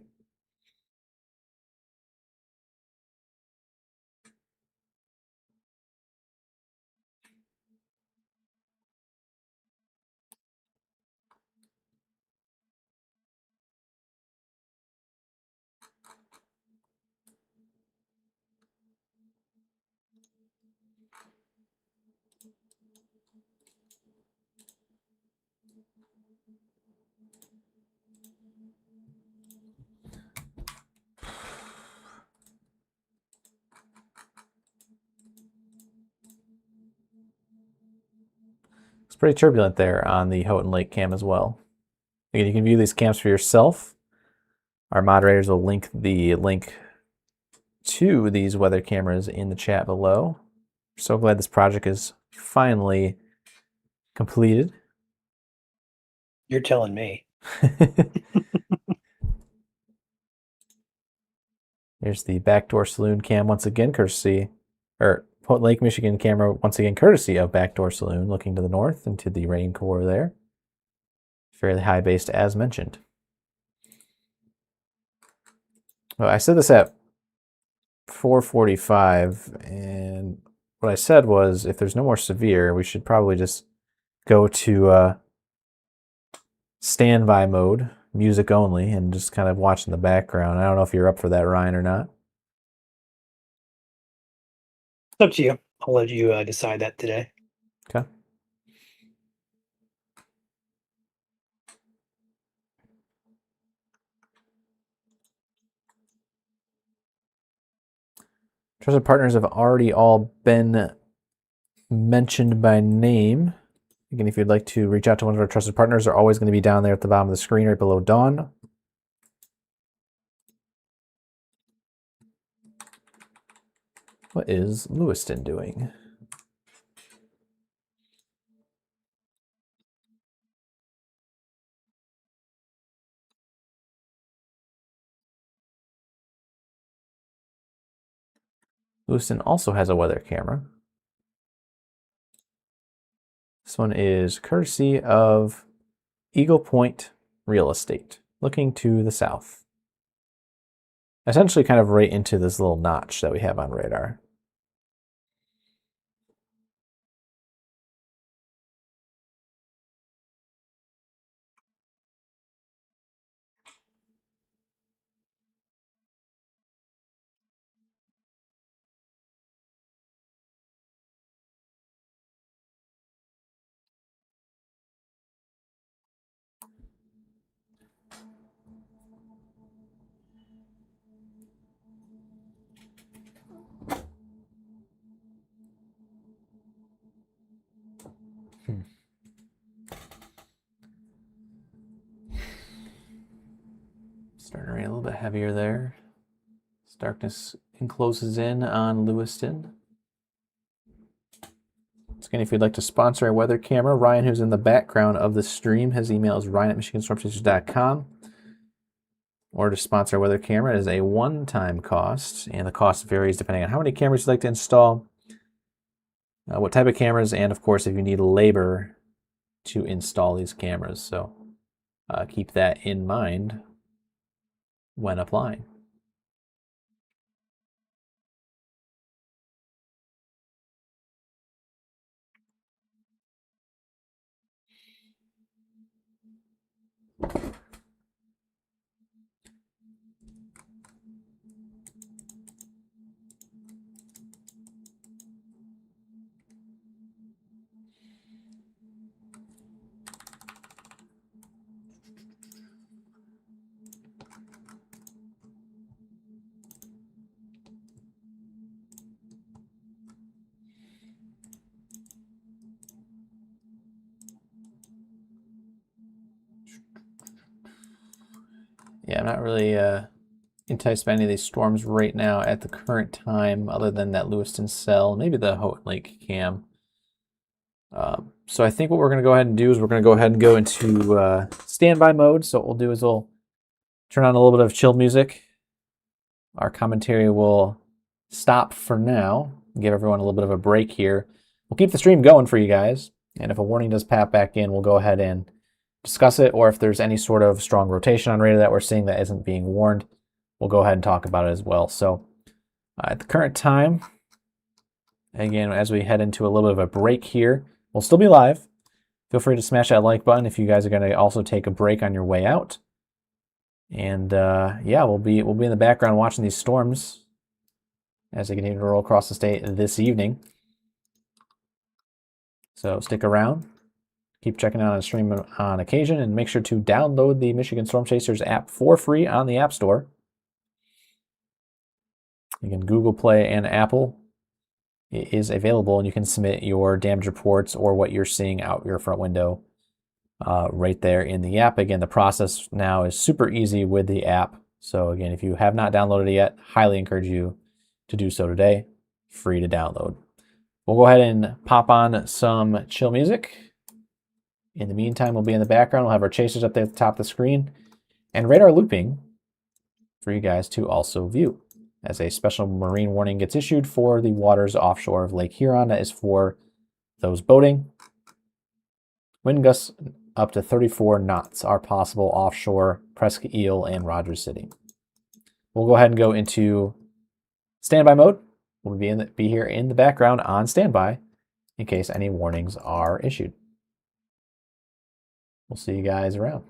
It's pretty turbulent there on the Houghton Lake cam as well. Again, you can view these cams for yourself. Our moderators will link the link to these weather cameras in the chat below. So glad this project is finally completed. You're telling me. Here's the Backdoor Saloon cam once again, courtesy, or Houghton Lake, Michigan camera once again, courtesy of Backdoor Saloon, looking to the north into the rain core there. Fairly high based as mentioned. Well, I said this at 4:45, and what I said was if there's no more severe, we should probably just go to standby mode, music only, and just kind of watching the background. I don't know if you're up for that, Ryan, or not. It's up to you. I'll let you decide that today. Okay. Trusted partners have already all been mentioned by name. Again, if you'd like to reach out to one of our trusted partners, they're always going to be down there at the bottom of the screen right below Dawn. What is Lewiston doing? Lewiston also has a weather camera. This one is courtesy of Eagle Point Real Estate, looking to the south. Essentially kind of right into this little notch that we have on radar. Starting to rain a little bit heavier there. As darkness encloses in on Lewiston. Once again, if you'd like to sponsor a weather camera, Ryan, who's in the background of the stream, his email is ryan@michiganstormchasers.com. Or to sponsor a weather camera is a one-time cost, and the cost varies depending on how many cameras you'd like to install, what type of cameras, and of course, if you need labor to install these cameras. So keep that in mind when applying. Yeah, I'm not really enticed by any of these storms right now at the current time, other than that Lewiston cell, maybe the Houghton Lake cam. So I think what we're going to go ahead and do is we're going to go ahead and go into standby mode. So what we'll do is we'll turn on a little bit of chill music. Our commentary will stop for now, give everyone a little bit of a break here. We'll keep the stream going for you guys, and if a warning does pop back in, we'll go ahead and discuss it, or if there's any sort of strong rotation on radar that we're seeing that isn't being warned, we'll go ahead and talk about it as well. So at the current time, again, as we head into a little bit of a break here, we'll still be live. Feel free to smash that like button if you guys are going to also take a break on your way out. And yeah, we'll be in the background watching these storms as they continue to roll across the state this evening. So stick around. Keep checking out on stream on occasion, and make sure to download the Michigan Storm Chasers app for free on the App Store. Again, Google Play and Apple is available, and you can submit your damage reports or what you're seeing out your front window right there in the app. Again, the process now is super easy with the app. So again, if you have not downloaded it yet, highly encourage you to do so today. Free to download. We'll go ahead and pop on some chill music. In the meantime, we'll be in the background. We'll have our chasers up there at the top of the screen and radar looping for you guys to also view, as a special marine warning gets issued for the waters offshore of Lake Huron. That is for those boating. Wind gusts up to 34 knots are possible offshore Presque Isle and Rogers City. We'll go ahead and go into standby mode. We'll be here in the background on standby in case any warnings are issued. We'll see you guys around.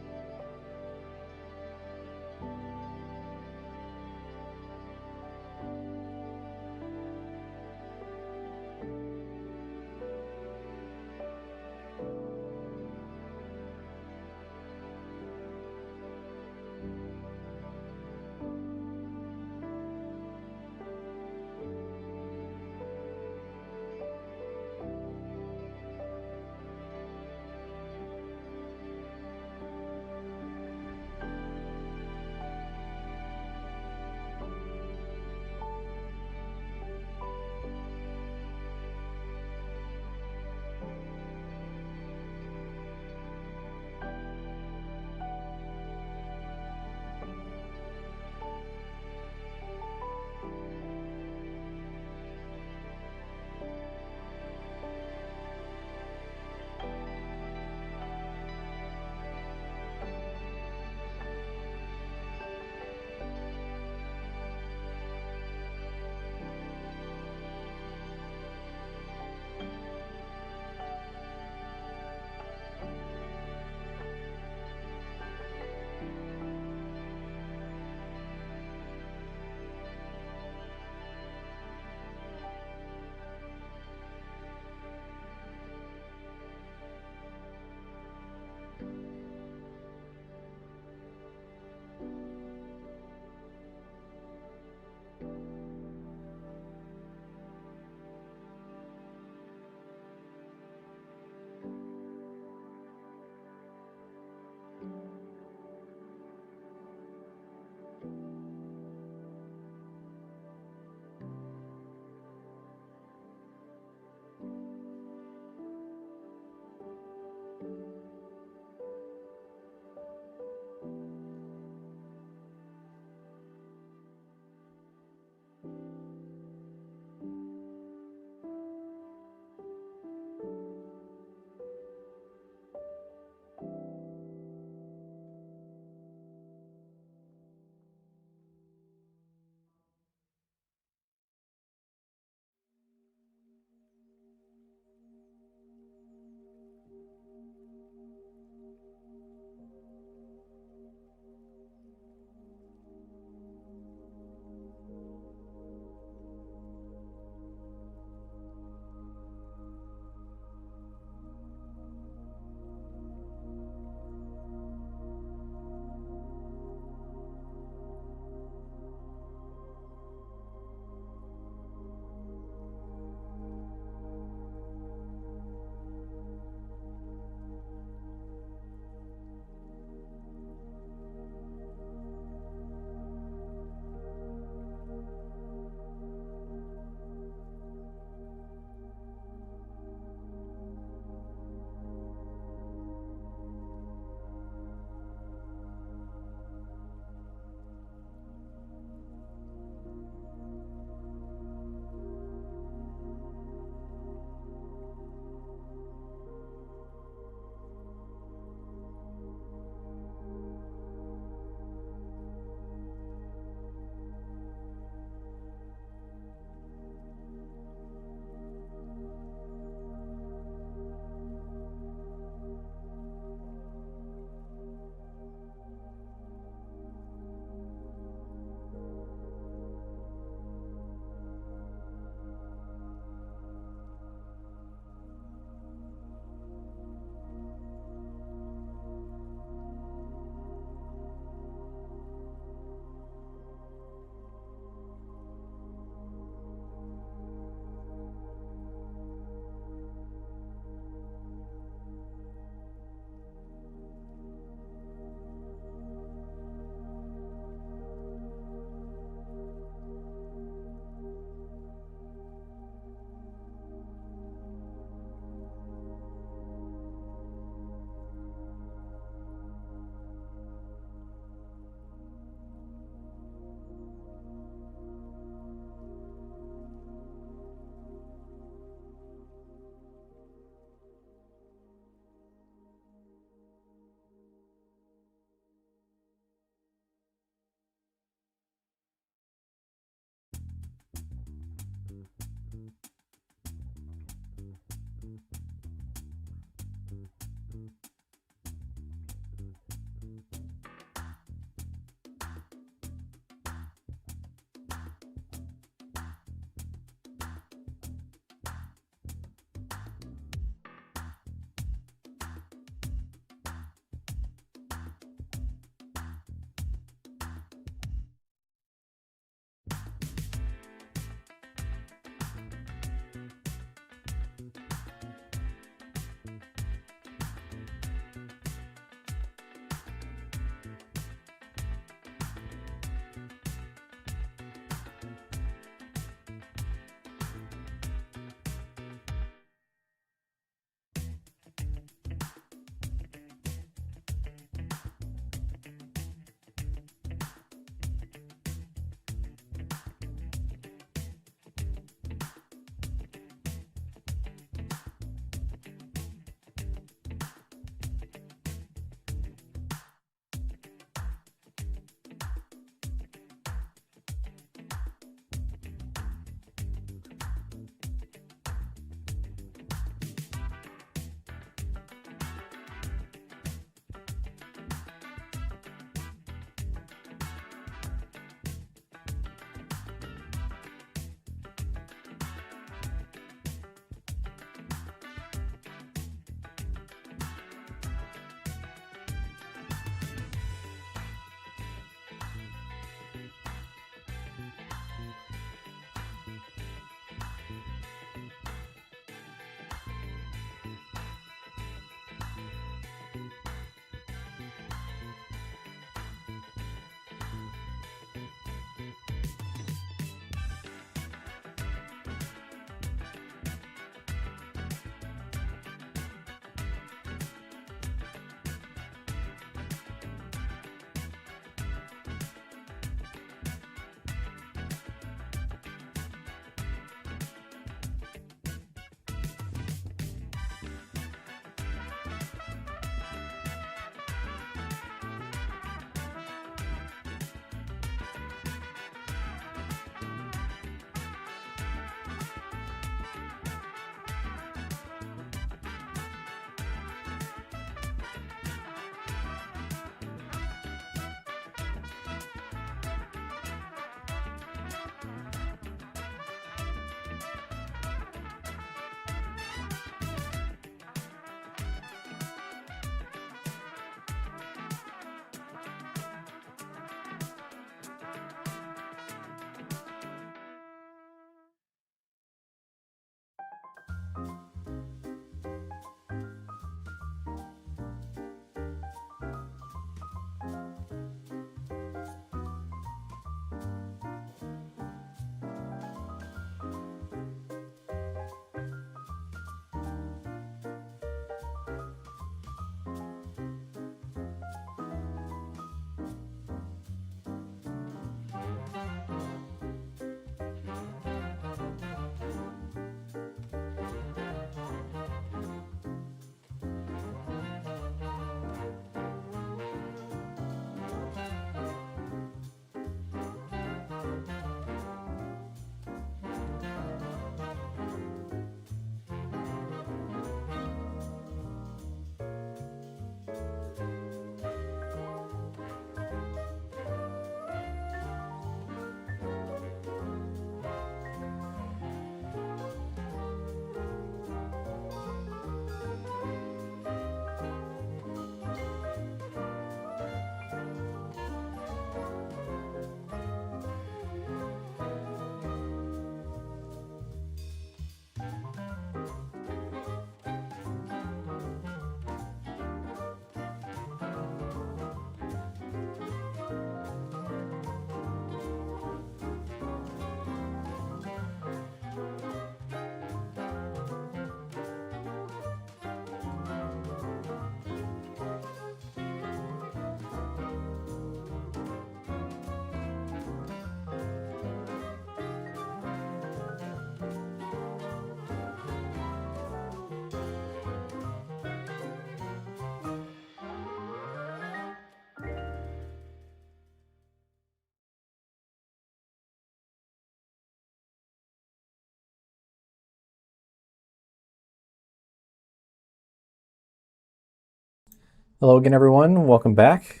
Hello again, everyone. Welcome back.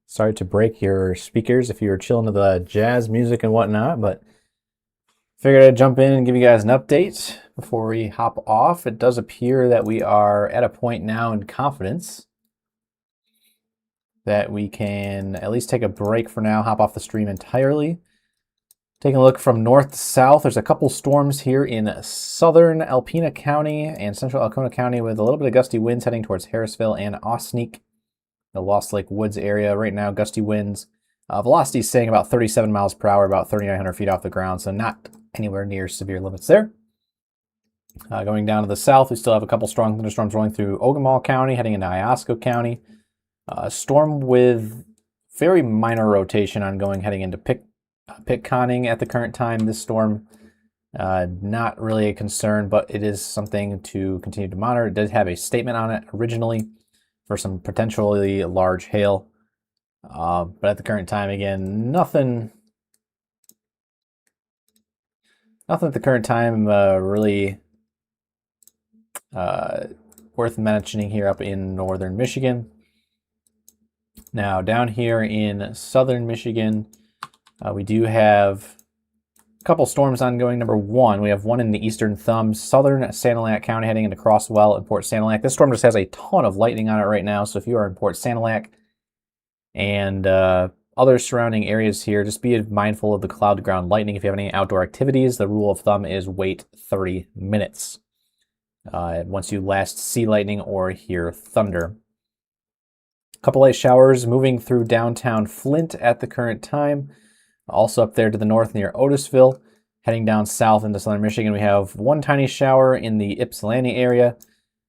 Sorry to break your speakers if you were chilling to the jazz music and whatnot, but figured I'd jump in and give you guys an update before we hop off. It does appear that we are at a point now in confidence that we can at least take a break for now, hop off the stream entirely. Taking a look from north to south, there's a couple storms here in southern Alpena County and central Alcona County with a little bit of gusty winds heading towards Harrisville and Osneek, the Lost Lake Woods area. Right now, gusty winds. Velocity is saying about 37 miles per hour, about 3,900 feet off the ground, so not anywhere near severe limits there. Going down to the south, we still have a couple strong thunderstorms rolling through Ogama County, heading into Iosco County. Storm with very minor rotation ongoing, heading into Pitconning at the current time. This storm, not really a concern, but it is something to continue to monitor. It did have a statement on it originally for some potentially large hail. But at the current time, again, nothing at the current time really worth mentioning here up in northern Michigan. Now, down here in southern Michigan, we do have a couple storms ongoing. Number one, we have one in the eastern thumb, southern Sanilac County, heading into Crosswell and Port Sanilac. This storm just has a ton of lightning on it right now, so if you are in Port Sanilac and other surrounding areas here, just be mindful of the cloud-to-ground lightning. If you have any outdoor activities, the rule of thumb is wait 30 minutes once you last see lightning or hear thunder. Couple light showers moving through downtown Flint at the current time. Also up there to the north near Otisville. Heading down south into southern Michigan, we have one tiny shower in the Ypsilanti area,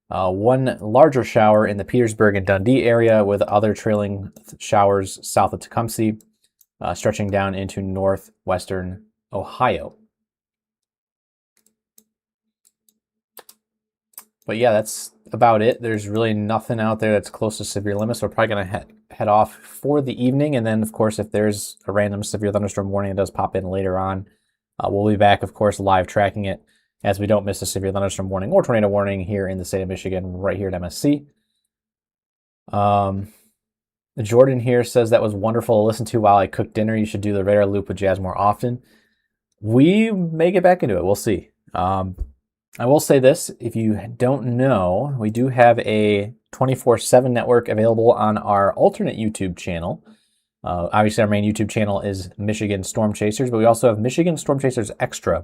one larger shower in the Petersburg and Dundee area, with other trailing showers south of Tecumseh, stretching down into northwestern Ohio. But yeah, that's about it. There's really nothing out there that's close to severe limits. We're probably going to head off for the evening. And then, of course, if there's a random severe thunderstorm warning, it does pop in later on. We'll be back, of course, live tracking it as we don't miss a severe thunderstorm warning or tornado warning here in the state of Michigan, right here at MSC. Jordan here says that was wonderful to listen to while I cook dinner. You should do the radar loop with jazz more often. We may get back into it. We'll see. I will say this, if you don't know, we do have a 24/7 network available on our alternate YouTube channel. Obviously, our main YouTube channel is Michigan Storm Chasers, but we also have Michigan Storm Chasers Extra.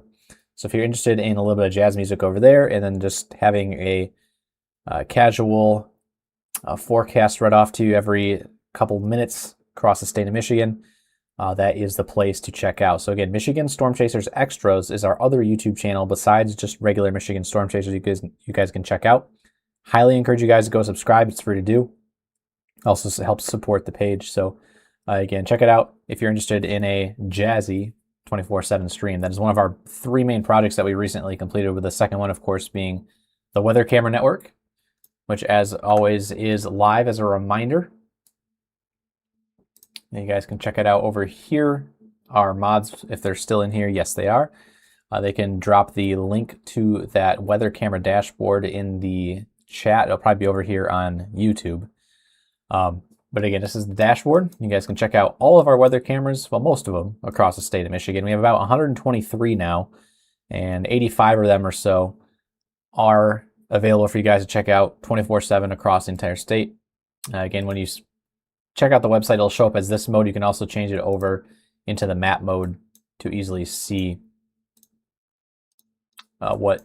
So if you're interested in a little bit of jazz music over there, and then just having a casual forecast read off to you every couple minutes across the state of Michigan, that is the place to check out. So again, Michigan Storm Chasers Extras is our other YouTube channel besides just regular Michigan Storm Chasers you guys can check out. Highly encourage you guys to go subscribe. It's free to do. Also helps support the page. So again, check it out if you're interested in a jazzy 24/7 stream. That is one of our three main projects that we recently completed, with the second one, of course, being the Weather Camera Network, which as always is live as a reminder. And you guys can check it out over here. Our mods, if they're still in here, yes, they are. They can drop the link to that weather camera dashboard in the chat. It'll probably be over here on YouTube. But again, this is the dashboard. You guys can check out all of our weather cameras, well, most of them across the state of Michigan. We have about 123 now, and 85 of them or so are available for you guys to check out 24/7 across the entire state. Again, when you check out the website, it'll show up as this mode. You can also change it over into the map mode to easily see where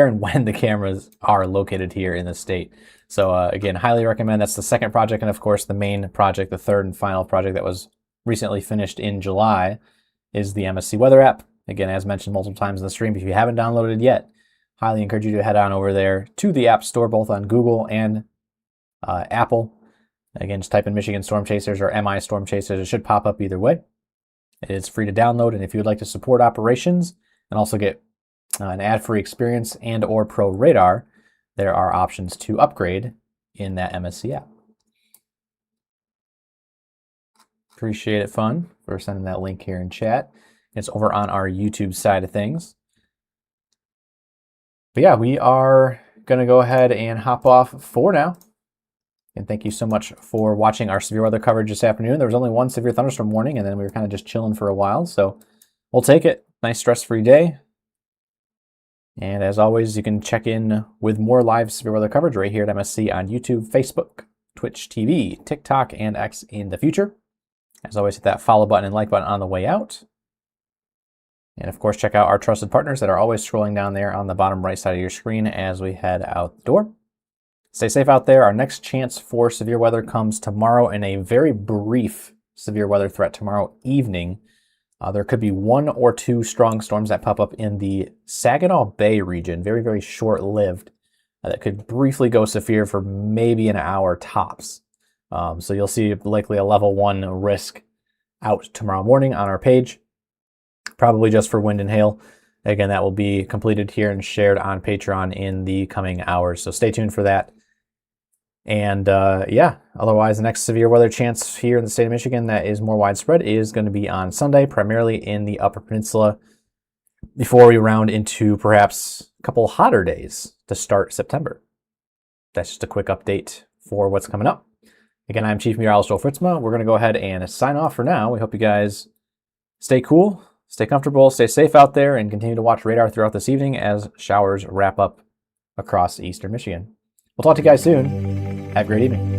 and when the cameras are located here in the state. So again, highly recommend. That's the second project, and of course the main project, the third and final project that was recently finished in July, is the MSC Weather app. Again, as mentioned multiple times in the stream, if you haven't downloaded it yet, highly encourage you to head on over there to the App Store, both on Google and Apple. Again, just type in Michigan Storm Chasers or MI Storm Chasers. It should pop up either way. It is free to download, and if you would like to support operations and also get an ad-free experience and or Pro Radar, there are options to upgrade in that MSC app. Appreciate it, Fun, for sending that link here in chat. It's over on our YouTube side of things. But yeah, we are going to go ahead and hop off for now. And thank you so much for watching our severe weather coverage this afternoon. There was only one severe thunderstorm warning, and then we were kind of just chilling for a while, so we'll take it. Nice stress-free day. And as always, you can check in with more live severe weather coverage right here at MSC on YouTube, Facebook, Twitch TV, TikTok, and X in the future. As always, hit that follow button and like button on the way out. And of course, check out our trusted partners that are always scrolling down there on the bottom right side of your screen as we head out the door. Stay safe out there. Our next chance for severe weather comes tomorrow in a very brief severe weather threat tomorrow evening. There could be 1 or 2 strong storms that pop up in the Saginaw Bay region, very, very short-lived, that could briefly go severe for maybe an hour tops. So you'll see likely a level 1 risk out tomorrow morning on our page, probably just for wind and hail. Again, that will be completed here and shared on Patreon in the coming hours, so stay tuned for that. And yeah, otherwise, the next severe weather chance here in the state of Michigan that is more widespread is going to be on Sunday, primarily in the Upper Peninsula, before we round into perhaps a couple hotter days to start September. That's just a quick update for what's coming up. Again, I'm Chief Meteorologist Joel Fritzma. We're going to go ahead and sign off for now. We hope you guys stay cool, stay comfortable, stay safe out there, and continue to watch radar throughout this evening as showers wrap up across eastern Michigan. We'll talk to you guys soon. Have a great evening.